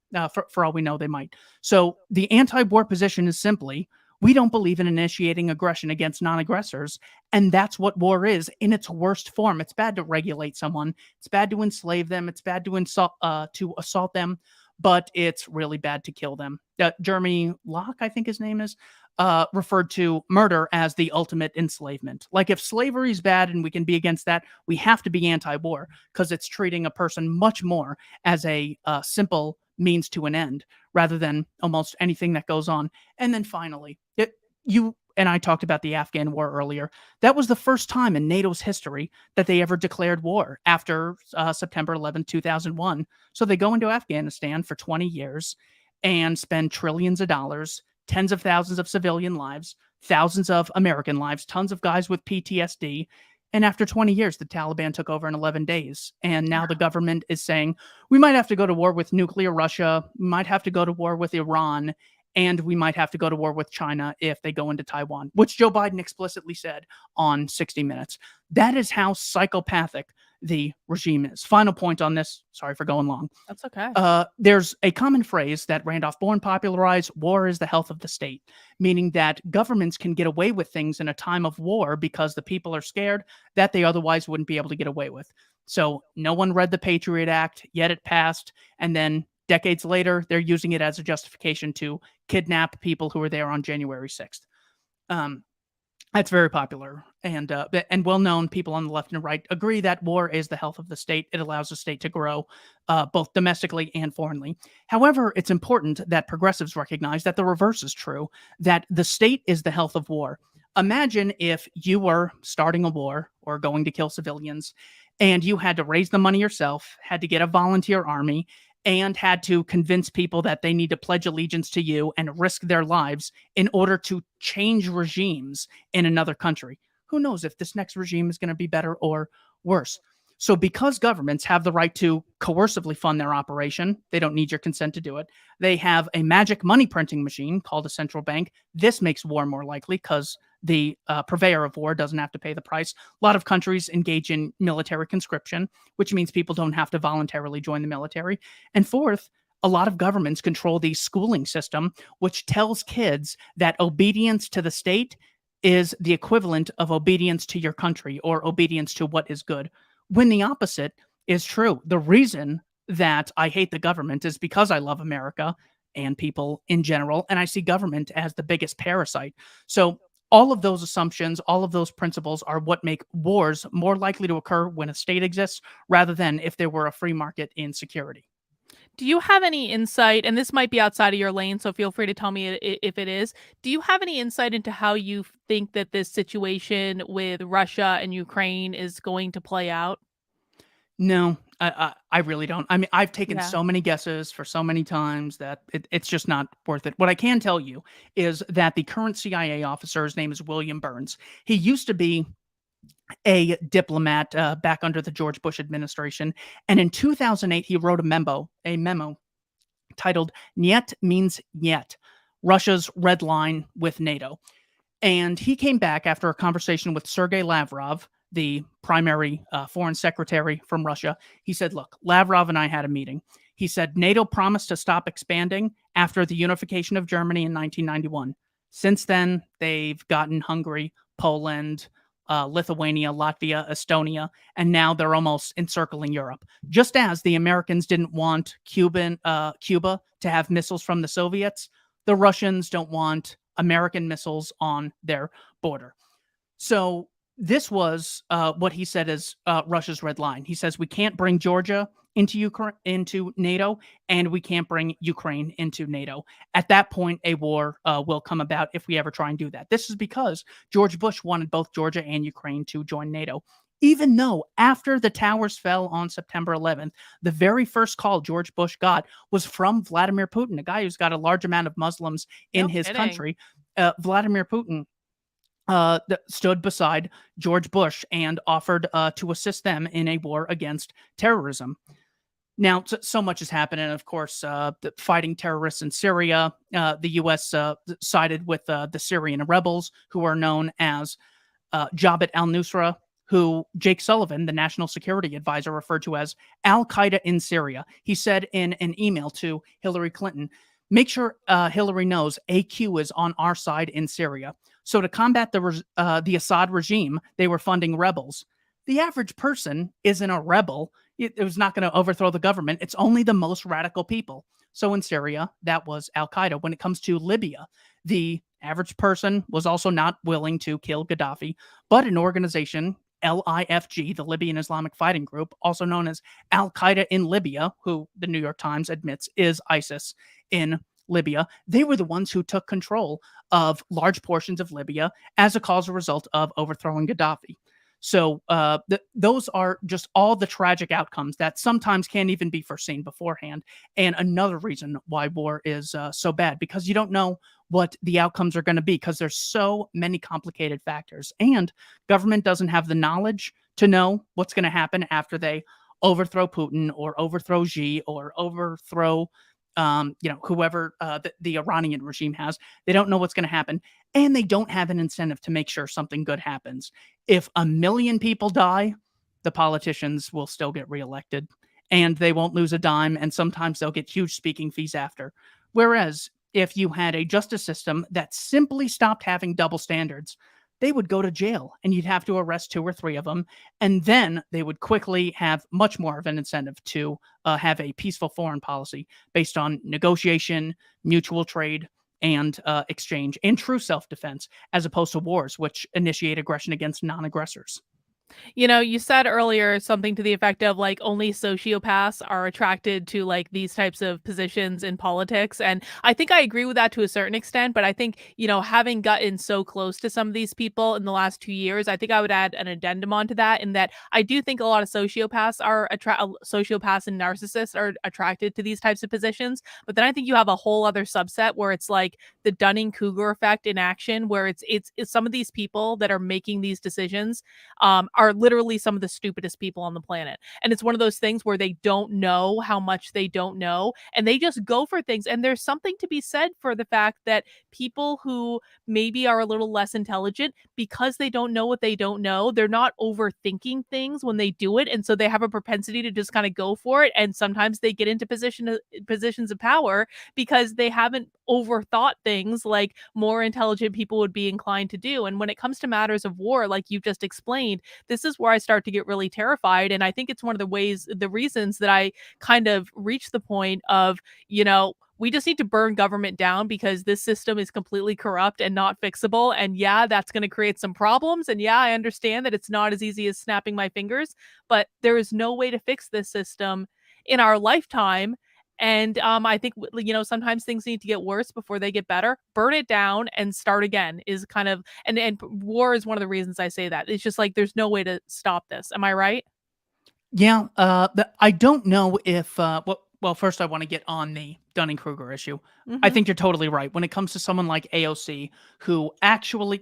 for all we know, they might. So the anti-war position is simply, we don't believe in initiating aggression against non-aggressors, and that's what war is in its worst form. It's bad to regulate someone. It's bad to enslave them. It's bad to assault them, but it's really bad to kill them. Jeremy Locke, I think his name is, referred to murder as the ultimate enslavement. Like, if slavery is bad and we can be against that, we have to be anti-war because it's treating a person much more as a simple means to an end rather than almost anything that goes on. And then finally, you and I talked about the Afghan war earlier. That was the first time in NATO's history that they ever declared war after September 11, 2001. So they go into Afghanistan for 20 years and spend trillions of dollars, tens of thousands of civilian lives, thousands of American lives, tons of guys with PTSD. And after 20 years, the Taliban took over in 11 days. And now the government is saying, we might have to go to war with nuclear Russia, we might have to go to war with Iran, and we might have to go to war with China if they go into Taiwan, which Joe Biden explicitly said on 60 Minutes. That is how psychopathic the regime is. Final point on this. Sorry for going long. That's okay. There's a common phrase that Randolph Bourne popularized: war is the health of the state, meaning that governments can get away with things in a time of war because the people are scared that they otherwise wouldn't be able to get away with. So no one read the Patriot Act, yet it passed, and then decades later, they're using it as a justification to kidnap people who were there on January 6th. That's very popular and well known. People on the left and right agree that war is the health of the state. It allows the state to grow both domestically and foreignly. However, it's important that progressives recognize that the reverse is true, that the state is the health of war. Imagine if you were starting a war or going to kill civilians and you had to raise the money yourself, had to get a volunteer army, and had to convince people that they need to pledge allegiance to you and risk their lives in order to change regimes in another country. Who knows if this next regime is going to be better or worse? So because governments have the right to coercively fund their operation, they don't need your consent to do it. They have a magic money printing machine called a central bank. This makes war more likely because the purveyor of war doesn't have to pay the price. A lot of countries engage in military conscription, which means people don't have to voluntarily join the military. And fourth, a lot of governments control the schooling system, which tells kids that obedience to the state is the equivalent of obedience to your country or obedience to what is good, when the opposite is true. The reason that I hate the government is because I love America and people in general, and I see government as the biggest parasite. So, all of those assumptions, all of those principles are what make wars more likely to occur when a state exists rather than if there were a free market in security. Do you have any insight, and this might be outside of your lane, so feel free to tell me if it is. Do you have any insight into how you think that this situation with Russia and Ukraine is going to play out? No, I really don't. I mean, I've taken Yeah. so many guesses for so many times that it's just not worth it. What I can tell you is that the current CIA officer, his name is William Burns. He used to be a diplomat back under the George Bush administration, and in 2008 he wrote a memo titled "Niet means Yet: Russia's Red Line with NATO." And he came back after a conversation with Sergei Lavrov, the primary foreign secretary from Russia. He said, "Look, Lavrov and I had a meeting." He said, "NATO promised to stop expanding after the unification of Germany in 1991. Since then, they've gotten Hungary, Poland, Lithuania, Latvia, Estonia, and now they're almost encircling Europe. Just as the Americans didn't want Cuba to have missiles from the Soviets, the Russians don't want American missiles on their border." So this was what he said is Russia's red line. He says we can't bring Georgia into NATO, and we can't bring Ukraine into NATO. At that point, a war will come about if we ever try and do that. This is because George Bush wanted both Georgia and Ukraine to join NATO. Even though after the towers fell on September 11th, the very first call George Bush got was from Vladimir Putin, a guy who's got a large amount of Muslims in No his kidding. country. Vladimir Putin stood beside George Bush and offered to assist them in a war against terrorism. Now, so much has happened, and of course, fighting terrorists in Syria, the U.S. Sided with the Syrian rebels, who are known as Jabhat al-Nusra, who Jake Sullivan, the national security advisor, referred to as Al Qaeda in Syria. He said in an email to Hillary Clinton, "Make sure Hillary knows AQ is on our side in Syria." So to combat the Assad regime, they were funding rebels. The average person isn't a rebel. It was not going to overthrow the government. It's only the most radical people. So in Syria, that was Al Qaeda. When it comes to Libya, the average person was also not willing to kill Gaddafi, but an organization, LIFG, the Libyan Islamic Fighting Group, also known as Al Qaeda in Libya, who the New York Times admits is ISIS in Libya, they were the ones who took control of large portions of Libya as a causal result of overthrowing Gaddafi. So those are just all the tragic outcomes that sometimes can't even be foreseen beforehand. And another reason why war is so bad, because you don't know what the outcomes are going to be, because there's so many complicated factors. And government doesn't have the knowledge to know what's going to happen after they overthrow Putin or overthrow Xi or overthrow whoever the Iranian regime has. They don't know what's going to happen, and they don't have an incentive to make sure something good happens. If a million people die, the politicians will still get reelected, and they won't lose a dime, and sometimes they'll get huge speaking fees after. Whereas if you had a justice system that simply stopped having double standards, they would go to jail and you'd have to arrest two or three of them. And then they would quickly have much more of an incentive to have a peaceful foreign policy based on negotiation, mutual trade, and exchange, and true self defense, as opposed to wars, which initiate aggression against non aggressors. You know, you said earlier something to the effect of like only sociopaths are attracted to like these types of positions in politics. And I think I agree with that to a certain extent. But I think, you know, having gotten so close to some of these people in the last 2 years, I think I would add an addendum onto that, in that I do think a lot of sociopaths and narcissists are attracted to these types of positions. But then I think you have a whole other subset where it's like the Dunning-Kruger effect in action, where it's some of these people that are making these decisions are literally some of the stupidest people on the planet. And it's one of those things where they don't know how much they don't know, and they just go for things. And there's something to be said for the fact that people who maybe are a little less intelligent, because they don't know what they don't know, they're not overthinking things when they do it, and so they have a propensity to just kind of go for it. And sometimes they get into positions of power because they haven't overthought things like more intelligent people would be inclined to do. And when it comes to matters of war, like you just explained, this is where I start to get really terrified. And I think it's one of the reasons that I kind of reached the point of, we just need to burn government down because this system is completely corrupt and not fixable. And yeah, that's going to create some problems. And yeah, I understand that it's not as easy as snapping my fingers, but there is no way to fix this system in our lifetime. And I think, sometimes things need to get worse before they get better. Burn it down and start again is kind of, and war is one of the reasons I say that. It's just like there's no way to stop this. Am I right? Yeah, I don't know if well, first I want to get on the Dunning-Kruger issue. I Hmm. think you're totally right. When it comes to someone like AOC, who actually,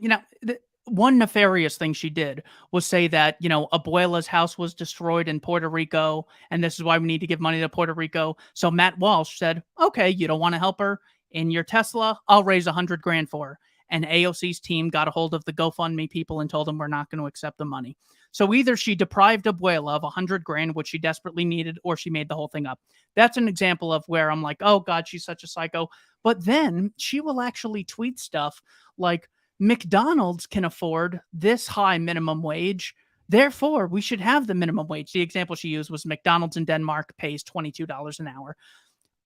one nefarious thing she did was say that, Abuela's house was destroyed in Puerto Rico, and this is why we need to give money to Puerto Rico. So Matt Walsh said, okay, you don't want to help her in your Tesla? I'll raise 100 grand for her. And AOC's team got a hold of the GoFundMe people and told them we're not going to accept the money. So either she deprived Abuela of 100 grand, which she desperately needed, or she made the whole thing up. That's an example of where I'm like, oh God, she's such a psycho. But then she will actually tweet stuff like McDonald's can afford this high minimum wage. Therefore, we should have the minimum wage. The example she used was McDonald's in Denmark pays $22 an hour.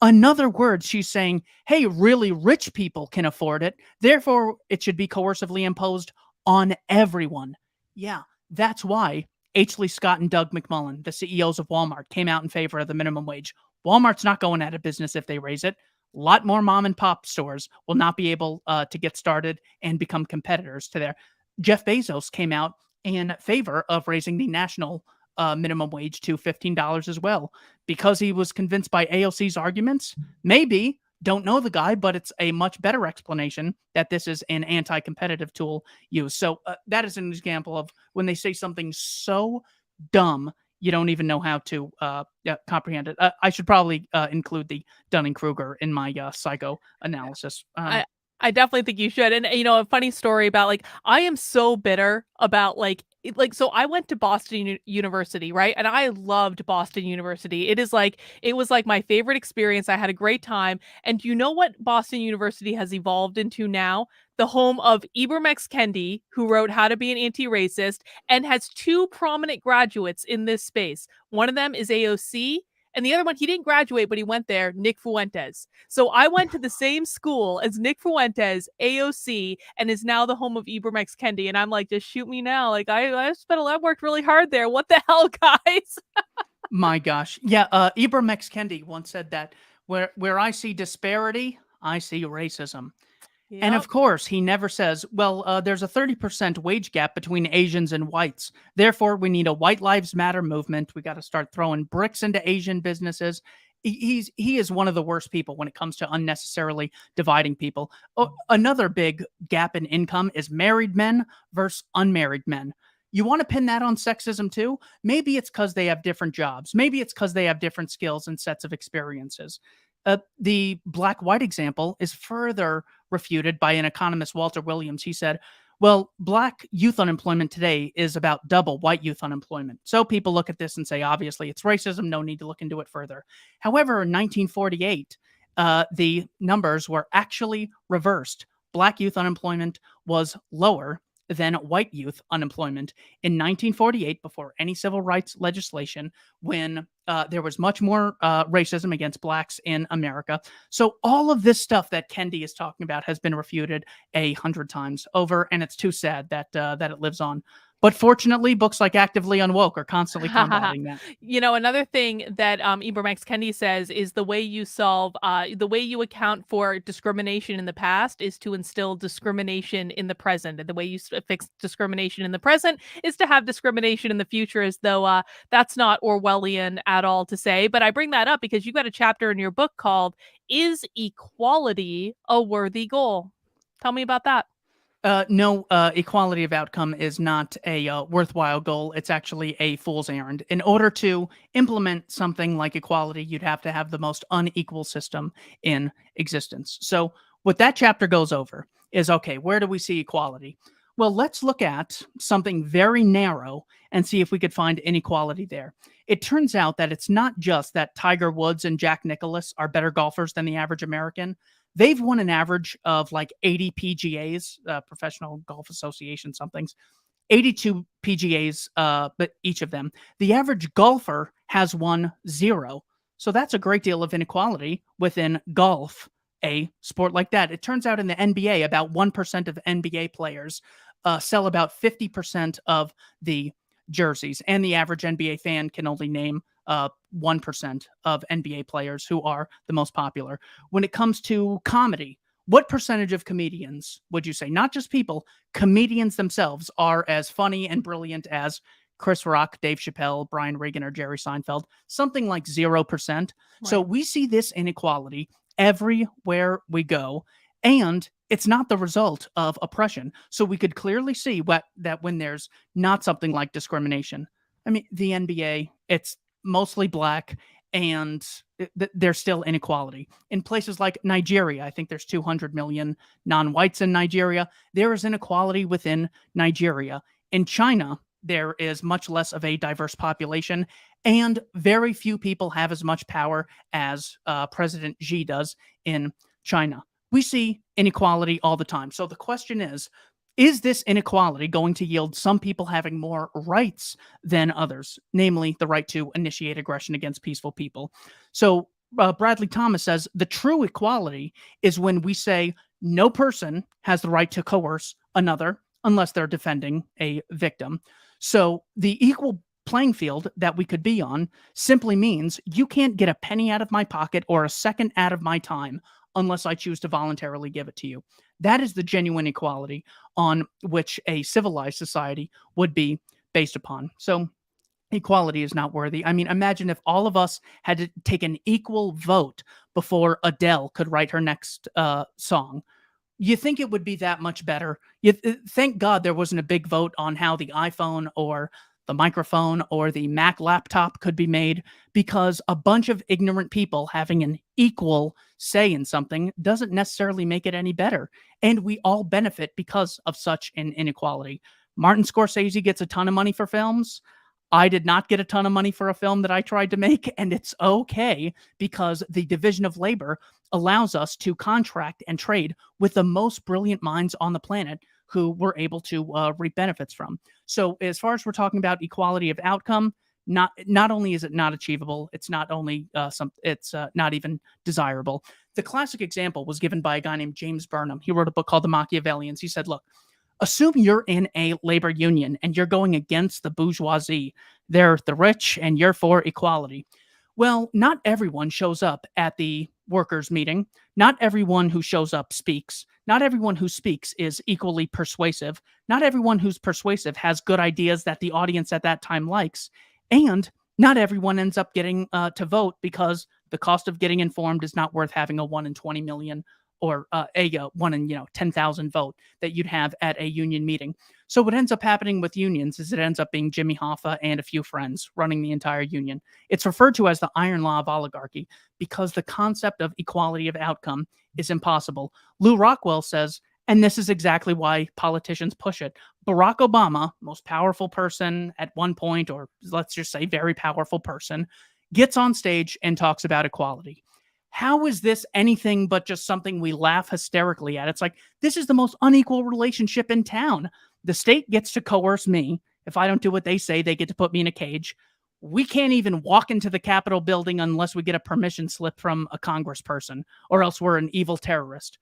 Another word, she's saying, hey, really rich people can afford it. Therefore, it should be coercively imposed on everyone. Yeah, that's why H. Lee Scott and Doug McMullen, the CEOs of Walmart, came out in favor of the minimum wage. Walmart's not going out of business if they raise it. A lot more mom and pop stores will not be able to get started and become competitors to there. Jeff Bezos came out in favor of raising the national minimum wage to $15 as well because he was convinced by AOC's arguments. Maybe, don't know the guy, but it's a much better explanation that this is an anti competitive tool used. So that is an example of when they say something so dumb, you don't even know how to comprehend it. I should probably include the Dunning Kruger in my psychoanalysis. I definitely think you should. And a funny story about like I am so bitter about so I went to Boston University, right? And I loved Boston University. It was like my favorite experience. I had a great time. And you know what Boston University has evolved into now? The home of Ibram X. Kendi, who wrote How to Be an Anti-Racist and has two prominent graduates in this space. One of them is AOC, and the other one, he didn't graduate, but he went there, Nick Fuentes. So I went to the same school as Nick Fuentes, AOC, and is now the home of Ibram X. Kendi. And I'm like, just shoot me now. Like, I worked really hard there. What the hell, guys? My gosh. Yeah, Ibram X. Kendi once said that where I see disparity, I see racism. And Yep. of course, he never says, well, there's a 30% wage gap between Asians and whites. Therefore, we need a White Lives Matter movement. We got to start throwing bricks into Asian businesses. He is one of the worst people when it comes to unnecessarily dividing people. Oh, another big gap in income is married men versus unmarried men. You want to pin that on sexism too? Maybe it's because they have different jobs. Maybe it's because they have different skills and sets of experiences. The black white example is further refuted by an economist, Walter Williams. He said, well, black youth unemployment today is about double white youth unemployment. So people look at this and say, obviously, it's racism. No need to look into it further. However, in 1948, the numbers were actually reversed. Black youth unemployment was lower than white youth unemployment in 1948 before any civil rights legislation, when there was much more racism against blacks in America. So all of this stuff that Kendi is talking about has been refuted 100 times over, and it's too sad that that it lives on. But fortunately, books like Actively Unwoke are constantly combating that. Another thing that Ibram X. Kendi says is the way you account for discrimination in the past is to instill discrimination in the present. And the way you fix discrimination in the present is to have discrimination in the future, as though that's not Orwellian at all to say. But I bring that up because you've got a chapter in your book called Is Equality a Worthy Goal? Tell me about that. No, equality of outcome is not a worthwhile goal. It's actually a fool's errand. In order to implement something like equality, you'd have to have the most unequal system in existence. So, what that chapter goes over is okay, where do we see equality? Well, let's look at something very narrow and see if we could find inequality there. It turns out that it's not just that Tiger Woods and Jack Nicklaus are better golfers than the average American. They've won an average of like 80 PGAs, Professional Golf Association somethings, 82 PGAs, but each of them. The average golfer has won 0. So that's a great deal of inequality within golf, a sport like that. It turns out in the NBA, about 1% of NBA players sell about 50% of the jerseys, and the average NBA fan can only name 1% of NBA players who are the most popular. When it comes to comedy, what percentage of comedians would you say, not just people, comedians themselves, are as funny and brilliant as Chris Rock, Dave Chappelle, Brian Regan, or Jerry Seinfeld? Something like 0%. So Right. we see this inequality everywhere we go. And it's not the result of oppression. So we could clearly see that when there's not something like discrimination. I mean, the NBA, it's mostly black, and there's still inequality. In places like Nigeria, I think there's 200 million non-whites in Nigeria. There is inequality within Nigeria. In China, there is much less of a diverse population, and very few people have as much power as President Xi does in China. We see inequality all the time. So the question is this inequality going to yield some people having more rights than others, namely the right to initiate aggression against peaceful people? So Bradley Thomas says the true equality is when we say no person has the right to coerce another unless they're defending a victim. So the equal playing field that we could be on simply means you can't get a penny out of my pocket or a second out of my time unless I choose to voluntarily give it to you. That is the genuine equality on which a civilized society would be based upon. So equality is not worthy. I mean, imagine if all of us had to take an equal vote before Adele could write her next song. You think it would be that much better? Thank God there wasn't a big vote on how the iPhone or the microphone or the Mac laptop could be made, because a bunch of ignorant people having an equal say in something doesn't necessarily make it any better. And we all benefit because of such an inequality. Martin Scorsese gets a ton of money for films. I did not get a ton of money for a film that I tried to make, and it's okay because the division of labor allows us to contract and trade with the most brilliant minds on the planet who we're able to reap benefits from. So, as far as we're talking about equality of outcome, not only is it not achievable, it's not only it's not even desirable. The classic example was given by a guy named James Burnham. He wrote a book called The Machiavellians. He said, "Look, assume you're in a labor union and you're going against the bourgeoisie. They're the rich and you're for equality." Well, not everyone shows up at the workers' meeting. Not everyone who shows up speaks. Not everyone who speaks is equally persuasive. Not everyone who's persuasive has good ideas that the audience at that time likes. And not everyone ends up getting to vote because the cost of getting informed is not worth having a 1 in 20 million or a 1 in 10,000 vote that you'd have at a union meeting. So what ends up happening with unions is it ends up being Jimmy Hoffa and a few friends running the entire union. It's referred to as the iron law of oligarchy because the concept of equality of outcome is impossible. Lou Rockwell says, and this is exactly why politicians push it, Barack Obama, most powerful person at one point, or let's just say very powerful person, gets on stage and talks about equality. How is this anything but just something we laugh hysterically at? It's like, this is the most unequal relationship in town. The state gets to coerce me. If I don't do what they say, they get to put me in a cage. We can't even walk into the Capitol building unless we get a permission slip from a congressperson, or else we're an evil terrorist.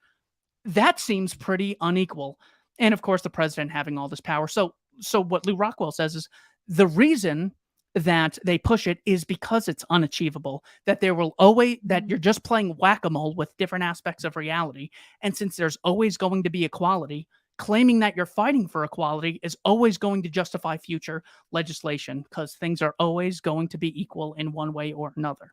That seems pretty unequal. And of course, the president having all this power. So what Lou Rockwell says is the reason that they push it is because it's unachievable, that there will always, that you're just playing whack-a-mole with different aspects of reality. And since there's always going to be equality, claiming that you're fighting for equality is always going to justify future legislation because things are always going to be equal in one way or another.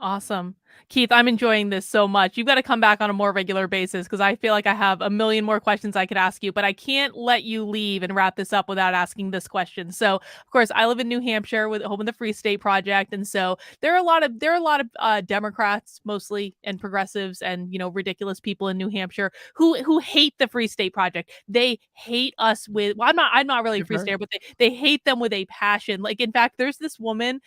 Awesome. Keith, I'm enjoying this so much. You've got to come back on a more regular basis because I feel like I have a million more questions I could ask you, but I can't let you leave and wrap this up without asking this question. So, of course, I live in New Hampshire with home of the Free State Project, and so there are a lot of Democrats mostly and progressives and ridiculous people in New Hampshire who hate the Free State Project. They hate us with well, I'm not really a Free Sure. Stater, but they hate them with a passion. Like in fact, there's this woman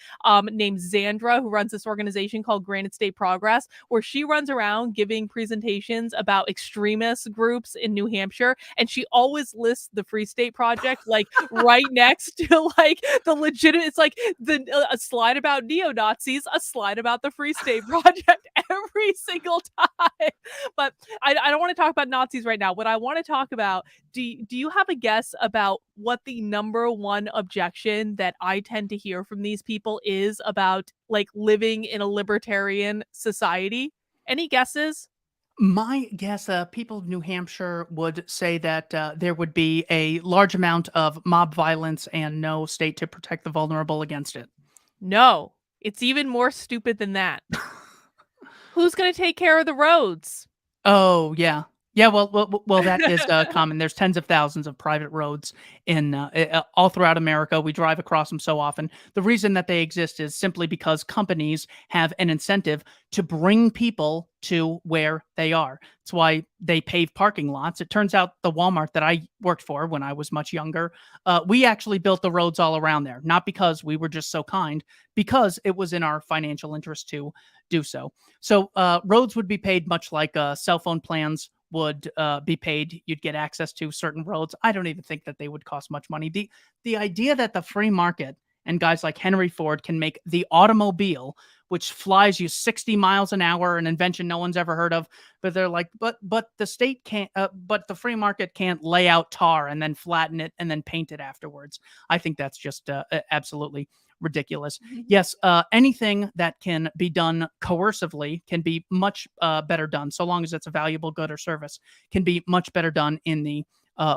named Zandra, who runs this organization called Granite State Progress, where she runs around giving presentations about extremist groups in New Hampshire. And she always lists the Free State Project like right next to like the legitimate, it's like a slide about neo Nazis, a slide about the Free State Project every single time. But I don't want to talk about Nazis right now. What I want to talk about, do you have a guess about what the number one objection that I tend to hear from these people is about like living in a libertarian society? Any guesses? My guess, people of New Hampshire would say that there would be a large amount of mob violence and no state to protect the vulnerable against it. No, it's even more stupid than that. Who's going to take care of the roads? Oh, yeah. Yeah, well, that is, common. There's tens of thousands of private roads in, all throughout America. We drive across them so often. The reason that they exist is simply because companies have an incentive to bring people to where they are. It's why they pave parking lots. It turns out the Walmart that I worked for when I was much younger, we actually built the roads all around there, not because we were just so kind, because it was in our financial interest to do so. So roads would be paid much like cell phone plans would be paid. You'd get access to certain roads. I don't even think that they would cost much money. The idea that the free market and guys like Henry Ford can make the automobile, which flies you 60 miles an hour, an invention no one's ever heard of, but they're like, but the state can't, but the free market can't lay out tar and then flatten it and then paint it afterwards. I think that's just absolutely ridiculous. Yes, anything that can be done coercively can be much better done, so long as it's a valuable good or service, can be much better done in the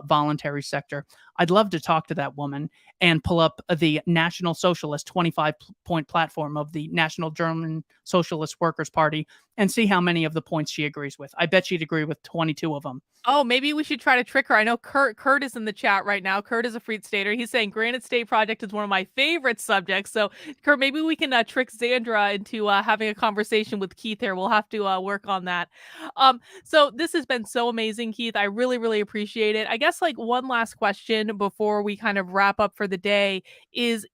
voluntary sector. I'd love to talk to that woman and pull up the National Socialist 25-point platform of the National German Socialist Workers' Party and see how many of the points she agrees with. I bet she'd agree with 22 of them. Oh, maybe we should try to trick her. I know Kurt is in the chat right now. Kurt is a Free Stater. He's saying Granite State Project is one of my favorite subjects. So, Kurt, maybe we can trick Xandra into having a conversation with Keith here. We'll have to work on that. So this has been so amazing, Keith. I really, really appreciate it. I guess like one last question before we kind of wrap up for the day is,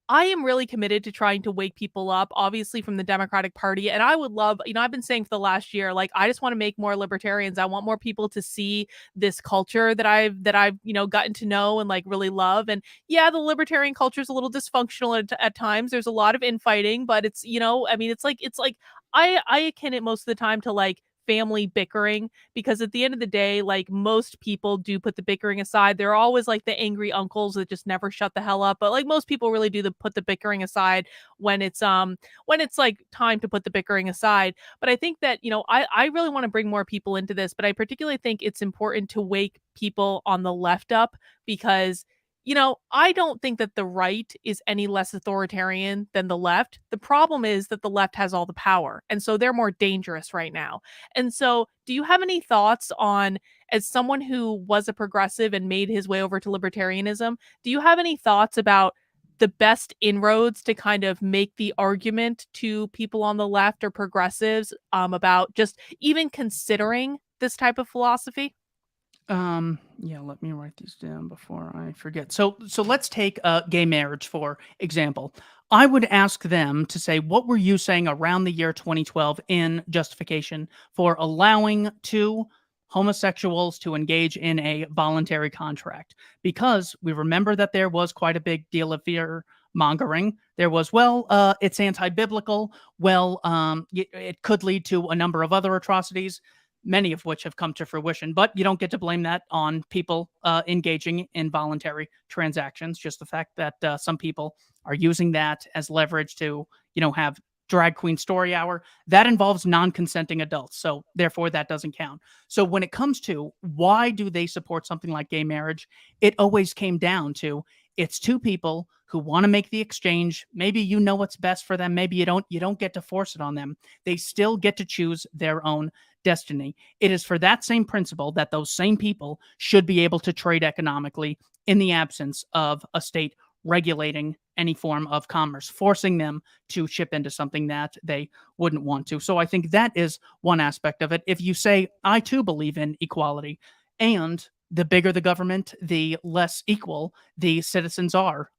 I am really committed to trying to wake people up, obviously from the Democratic Party. And I would love, I've been saying for the last year, like, I just want to make more libertarians. I want more people to see this culture that I've gotten to know and like really love. And yeah, the libertarian culture is a little dysfunctional at times. There's a lot of infighting, but it's like I akin it most of the time to like family bickering, because at the end of the day, like most people do put the bickering aside. There are always like the angry uncles that just never shut the hell up, but like most people really do put the bickering aside when it's like time to put the bickering aside. But I think that I really want to bring more people into this, but I particularly think it's important to wake people on the left up, because I don't think that the right is any less authoritarian than the left. The problem is that the left has all the power, and so they're more dangerous right now. And so, do you have any thoughts on, as someone who was a progressive and made his way over to libertarianism, do you have any thoughts about the best inroads to kind of make the argument to people on the left or progressives about just even considering this type of philosophy? Yeah, let me write these down before I forget. So let's take gay marriage for example. I would ask them to say, what were you saying around the year 2012 in justification for allowing two homosexuals to engage in a voluntary contract? Because we remember that there was quite a big deal of fear mongering. There was, well, it's anti-biblical. Well, it could lead to a number of other atrocities, many of which have come to fruition. But you don't get to blame that on people engaging in voluntary transactions. Just the fact that some people are using that as leverage to, have drag queen story hour, that involves non-consenting adults. So therefore, that doesn't count. So when it comes to why do they support something like gay marriage, it always came down to, It's two people who want to make the exchange. Maybe you know what's best for them. Maybe you don't. You don't get to force it on them. They still get to choose their own destiny. It is for that same principle that those same people should be able to trade economically in the absence of a state regulating any form of commerce, forcing them to ship into something that they wouldn't want to. So I think that is one aspect of it. If you say, I too believe in equality, and the bigger the government, the less equal the citizens are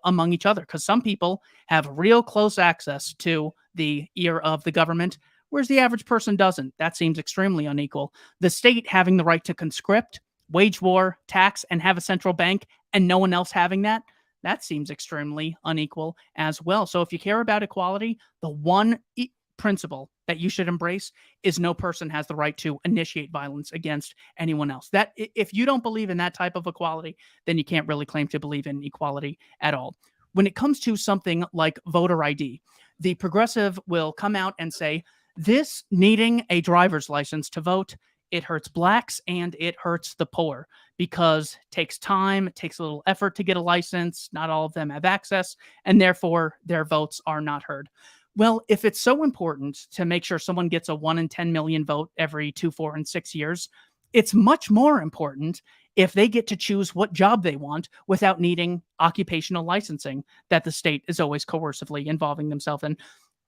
among each other. Because some people have real close access to the ear of the government, whereas the average person doesn't. That seems extremely unequal. The state having the right to conscript, wage war, tax, and have a central bank, and no one else having that, that seems extremely unequal as well. So if you care about equality, the one principle that you should embrace is no person has the right to initiate violence against anyone else. That if you don't believe in that type of equality, then you can't really claim to believe in equality at all. When it comes to something like voter ID, the progressive will come out and say, this needing a driver's license to vote, it hurts blacks and it hurts the poor because it takes time, it takes a little effort to get a license. Not all of them have access, and therefore their votes are not heard. Well, if it's so important to make sure someone gets a 1 in 10 million vote every 2, 4, and 6 years, it's much more important if they get to choose what job they want without needing occupational licensing that the state is always coercively involving themselves in.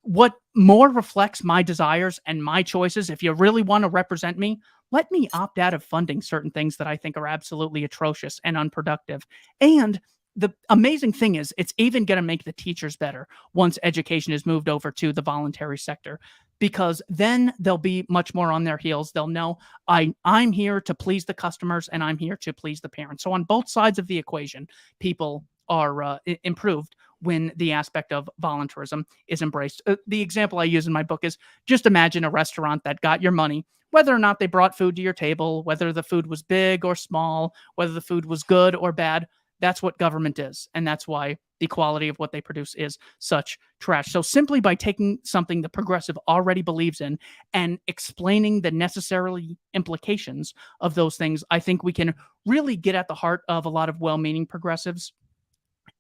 What more reflects my desires and my choices, if you really want to represent me, let me opt out of funding certain things that I think are absolutely atrocious and unproductive. And the amazing thing is, it's even going to make the teachers better once education is moved over to the voluntary sector, because then they'll be much more on their heels. They'll know I'm here to please the customers and I'm here to please the parents. So on both sides of the equation, people are improved when the aspect of voluntarism is embraced. The example I use in my book is, just imagine a restaurant that got your money, whether or not they brought food to your table, whether the food was big or small, whether the food was good or bad. That's what government is. And that's why the quality of what they produce is such trash. So simply by taking something the progressive already believes in and explaining the necessary implications of those things, I think we can really get at the heart of a lot of well-meaning progressives.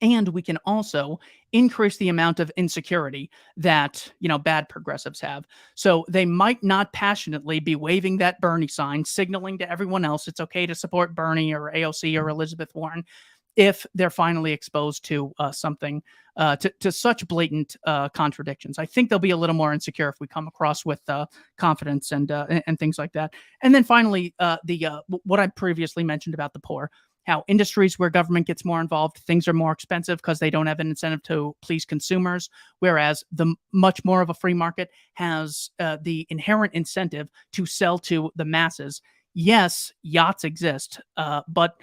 And we can also increase the amount of insecurity that, bad progressives have. So they might not passionately be waving that Bernie sign, signaling to everyone else it's okay to support Bernie or AOC or Elizabeth Warren, if they're finally exposed to something, to such blatant contradictions. I think they'll be a little more insecure if we come across with confidence and things like that. And then finally, what I previously mentioned about the poor, how industries where government gets more involved, things are more expensive because they don't have an incentive to please consumers, whereas the much more of a free market has the inherent incentive to sell to the masses. Yes, yachts exist, but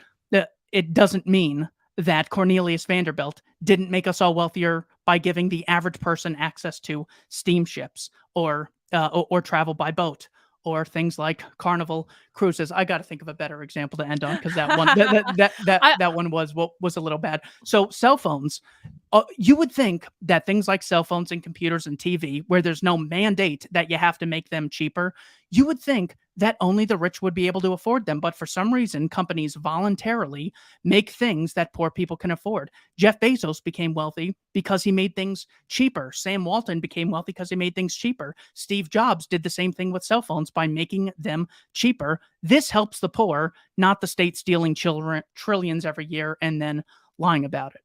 it doesn't mean that Cornelius Vanderbilt didn't make us all wealthier by giving the average person access to steamships or travel by boat or things like Carnival cruises. I got to think of a better example to end on, because that one that one was a little bad. So cell phones, you would think that things like cell phones and computers and TV, where there's no mandate that you have to make them cheaper, you would think that only the rich would be able to afford them. But for some reason, companies voluntarily make things that poor people can afford. Jeff Bezos became wealthy because he made things cheaper. Sam Walton became wealthy because he made things cheaper. Steve Jobs did the same thing with cell phones by making them cheaper. This helps the poor, not the state stealing trillions every year and then lying about it.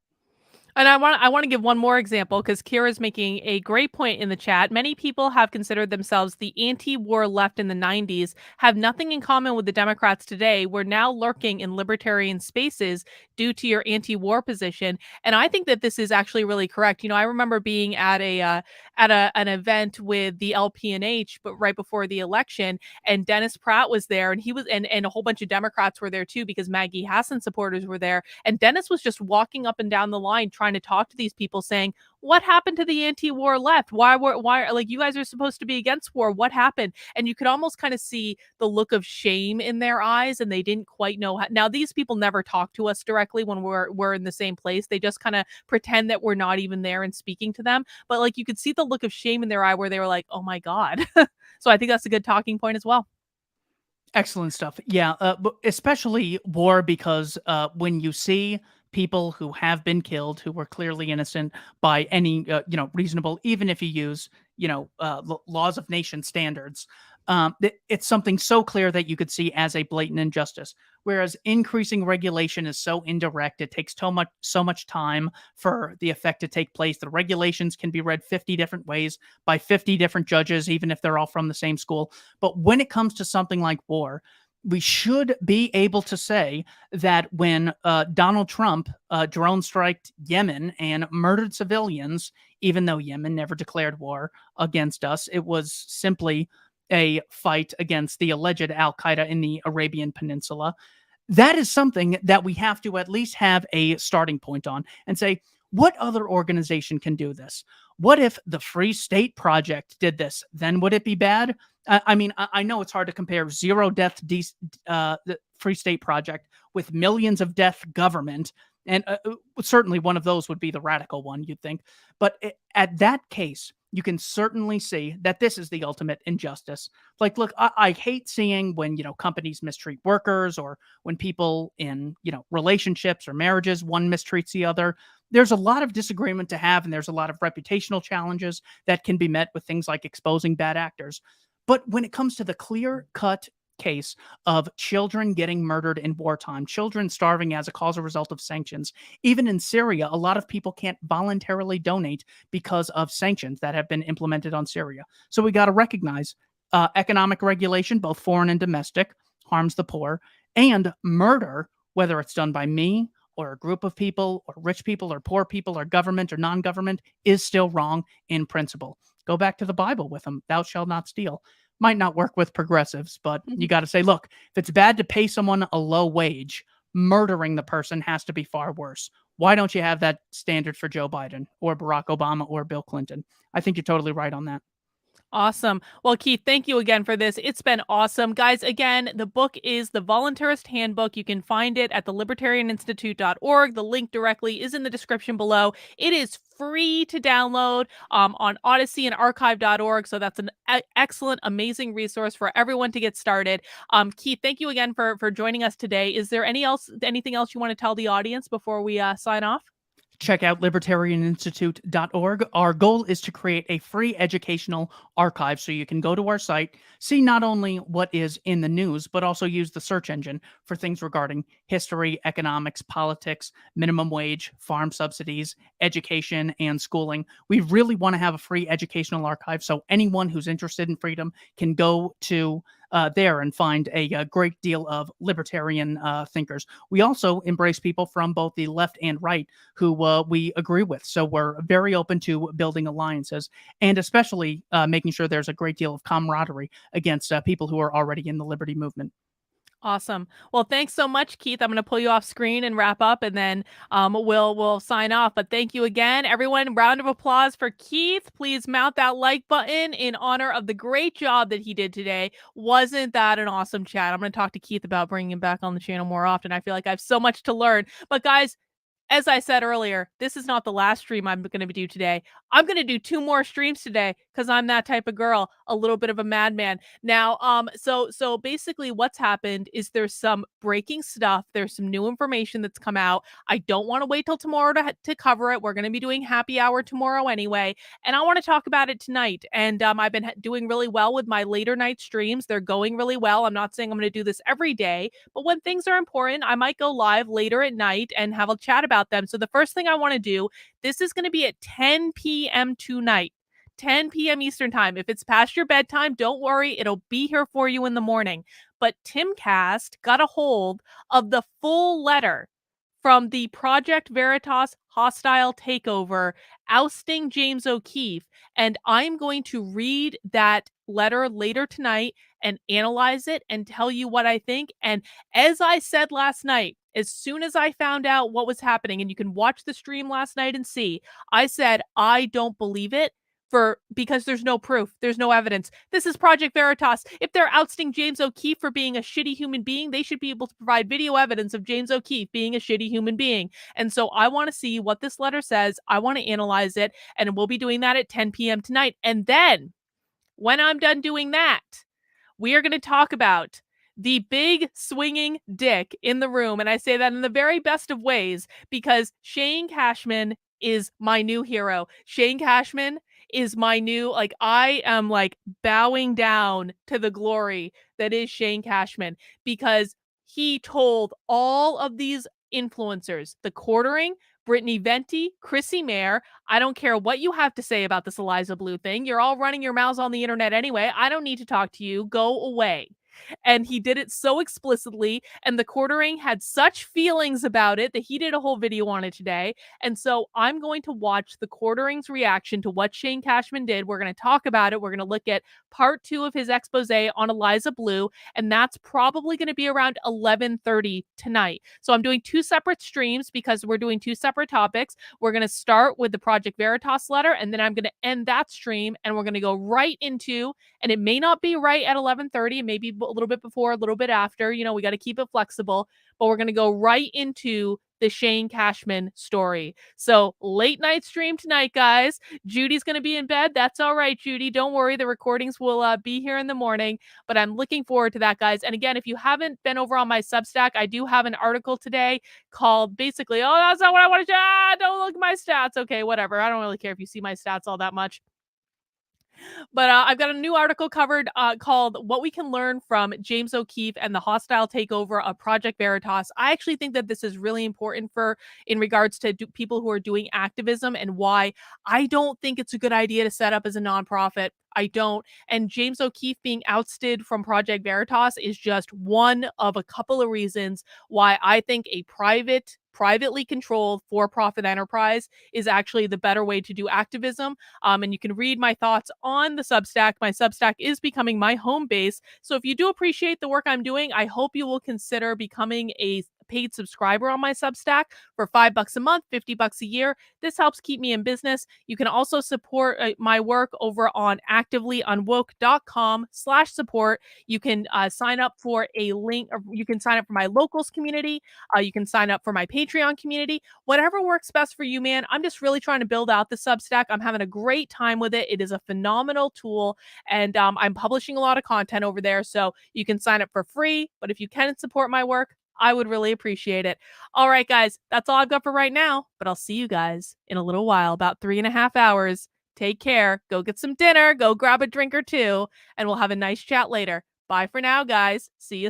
And I want to give one more example, because Kira's making a great point in the chat. Many people have considered themselves the anti-war left in the 90s, have nothing in common with the Democrats today. We're now lurking in libertarian spaces due to your anti-war position. And I think that this is actually really correct. I remember being at an event with the LPNH, but right before the election, and Dennis Pratt was there, and he was and a whole bunch of Democrats were there too, because Maggie Hassan supporters were there. And Dennis was just walking up and down the line trying to talk to these people, saying, what happened to the anti-war left? Why like, you guys are supposed to be against war? What happened? And you could almost kind of see the look of shame in their eyes, and they didn't quite know how. Now, these people never talk to us directly when we're in the same place. They just kind of pretend that we're not even there and speaking to them. But like, you could see the look of shame in their eye, where they were like, oh my God. So I think that's a good talking point as well. Excellent stuff. Yeah, but especially war, because when you see people who have been killed who were clearly innocent by any reasonable, even if you use laws of nation standards. It's something so clear that you could see as a blatant injustice. Whereas increasing regulation is so indirect, it takes so much time for the effect to take place. The regulations can be read 50 different ways by 50 different judges, even if they're all from the same school. But when it comes to something like war, we should be able to say that when Donald Trump drone striked Yemen and murdered civilians, even though Yemen never declared war against us, it was simply a fight against the alleged Al Qaeda in the Arabian Peninsula. That is something that we have to at least have a starting point on and say, what other organization can do this? What if the Free State Project did this? Then would it be bad? I mean, I know it's hard to compare zero death the Free State Project with millions of death government. And certainly one of those would be the radical one, you'd think. But at that case, you can certainly see that this is the ultimate injustice. Like, look, I hate seeing when, companies mistreat workers, or when people in, relationships or marriages, one mistreats the other. There's a lot of disagreement to have, and there's a lot of reputational challenges that can be met with things like exposing bad actors. But when it comes to the clear cut case of children getting murdered in wartime, children starving as a cause or result of sanctions, even in Syria, a lot of people can't voluntarily donate because of sanctions that have been implemented on Syria. So we got to recognize economic regulation, both foreign and domestic, harms the poor, and murder, whether it's done by me or a group of people or rich people or poor people or government or non-government, is still wrong in principle. Go back to the Bible with them. Thou shalt not steal. Might not work with progressives, but you got to say, look, if it's bad to pay someone a low wage, murdering the person has to be far worse. Why don't you have that standard for Joe Biden or Barack Obama or Bill Clinton? I think you're totally right on that. Awesome. Well, Keith, thank you again for this. It's been awesome. Guys, again, the book is The Voluntarist Handbook. You can find it at the libertarianinstitute.org. The link directly is in the description below. It is free to download on Odyssey and archive.org. So that's an excellent, amazing resource for everyone to get started. Keith, thank you again for joining us today. Is there anything else you want to tell the audience before we sign off? Check out libertarianinstitute.org. Our goal is to create a free educational archive so you can go to our site, see not only what is in the news, but also use the search engine for things regarding history, economics, politics, minimum wage, farm subsidies, education, and schooling. We really want to have a free educational archive so anyone who's interested in freedom can go to there and find a great deal of libertarian thinkers. We also embrace people from both the left and right who we agree with. So we're very open to building alliances, and especially making sure there's a great deal of camaraderie against people who are already in the liberty movement. Awesome. Well, thanks so much, Keith. I'm going to pull you off screen and wrap up, and then we'll sign off. But thank you again, everyone. Round of applause for Keith. Please mount that like button in honor of the great job that he did today. Wasn't that an awesome chat? I'm going to talk to Keith about bringing him back on the channel more often. I feel like I have so much to learn. But guys, as I said earlier, this is not the last stream I'm going to do today. I'm going to do 2 more streams today because I'm that type of girl, a little bit of a madman. Now, so basically what's happened is there's some breaking stuff. There's some new information that's come out. I don't want to wait till tomorrow to cover it. We're going to be doing happy hour tomorrow anyway, and I want to talk about it tonight. And I've been doing really well with my later night streams. They're going really well. I'm not saying I'm going to do this every day, but when things are important, I might go live later at night and have a chat about them. So the first thing I want to do, this is going to be at 10 p.m. tonight. 10 p.m. Eastern time. If it's past your bedtime, don't worry. It'll be here for you in the morning. But Timcast got a hold of the full letter from the Project Veritas hostile takeover ousting James O'Keefe. And I'm going to read that letter later tonight and analyze it and tell you what I think. And as I said last night, as soon as I found out what was happening, and you can watch the stream last night and see, I said, I don't believe it. Because there's no proof, there's no evidence. This is Project Veritas. If they're ousting James O'Keefe for being a shitty human being, they should be able to provide video evidence of James O'Keefe being a shitty human being. And so I want to see what this letter says. I want to analyze it, and we'll be doing that at 10 p.m. tonight. And then when I'm done doing that, we are going to talk about the big swinging dick in the room. And I say that in the very best of ways because Shane Cashman is my new hero. Shane Cashman is my new, like, I am like bowing down to the glory that is Shane Cashman because he told all of these influencers, the Quartering, Brittany Venti, Chrissy Mayer, I don't care what you have to say about this Eliza Blue thing. You're all running your mouths on the internet anyway. I don't need to talk to you. Go away. And he did it so explicitly, and the Quartering had such feelings about it that he did a whole video on it today. And so I'm going to watch the Quartering's reaction to what Shane Cashman did. We're going to talk about it. We're going to look at part 2 of his expose on Eliza Blue, and that's probably going to be around 11:30 tonight. So I'm doing 2 separate streams because we're doing 2 separate topics. We're going to start with the Project Veritas letter, and then I'm going to end that stream, and we're going to go right into, and it may not be right at 11:30, maybe a little bit before, a little bit after, you know, we got to keep it flexible, but we're going to go right into the Shane Cashman story. So late night stream tonight, guys. Judy's going to be in bed. That's all right, Judy. Don't worry. The recordings will be here in the morning, but I'm looking forward to that, guys. And again, if you haven't been over on my Substack, I do have an article today called basically, oh, that's not what I want to do. Don't look at my stats. Okay, whatever. I don't really care if you see my stats all that much. But I've got a new article covered called What We Can Learn from James O'Keefe and the Hostile Takeover of Project Veritas. I actually think that this is really important in regards to people who are doing activism and why I don't think it's a good idea to set up as a nonprofit. I don't. And James O'Keefe being ousted from Project Veritas is just one of a couple of reasons why I think a privately controlled for-profit enterprise is actually the better way to do activism. And you can read my thoughts on the Substack. My Substack is becoming my home base. So if you do appreciate the work I'm doing, I hope you will consider becoming a paid subscriber on my Substack for $5 a month, $50 a year. This helps keep me in business. You can also support my work over on activelyunwoke.com/support. You can sign up for a link, or you can sign up for my locals community. You can sign up for my Patreon community. Whatever works best for you, man. I'm just really trying to build out the Substack. I'm having a great time with it. It is a phenomenal tool, and I'm publishing a lot of content over there. So you can sign up for free, but if you can support my work, I would really appreciate it. All right, guys, that's all I've got for right now, but I'll see you guys in a little while, about 3.5 hours. Take care. Go get some dinner. Go grab a drink or two, and we'll have a nice chat later. Bye for now, guys. See you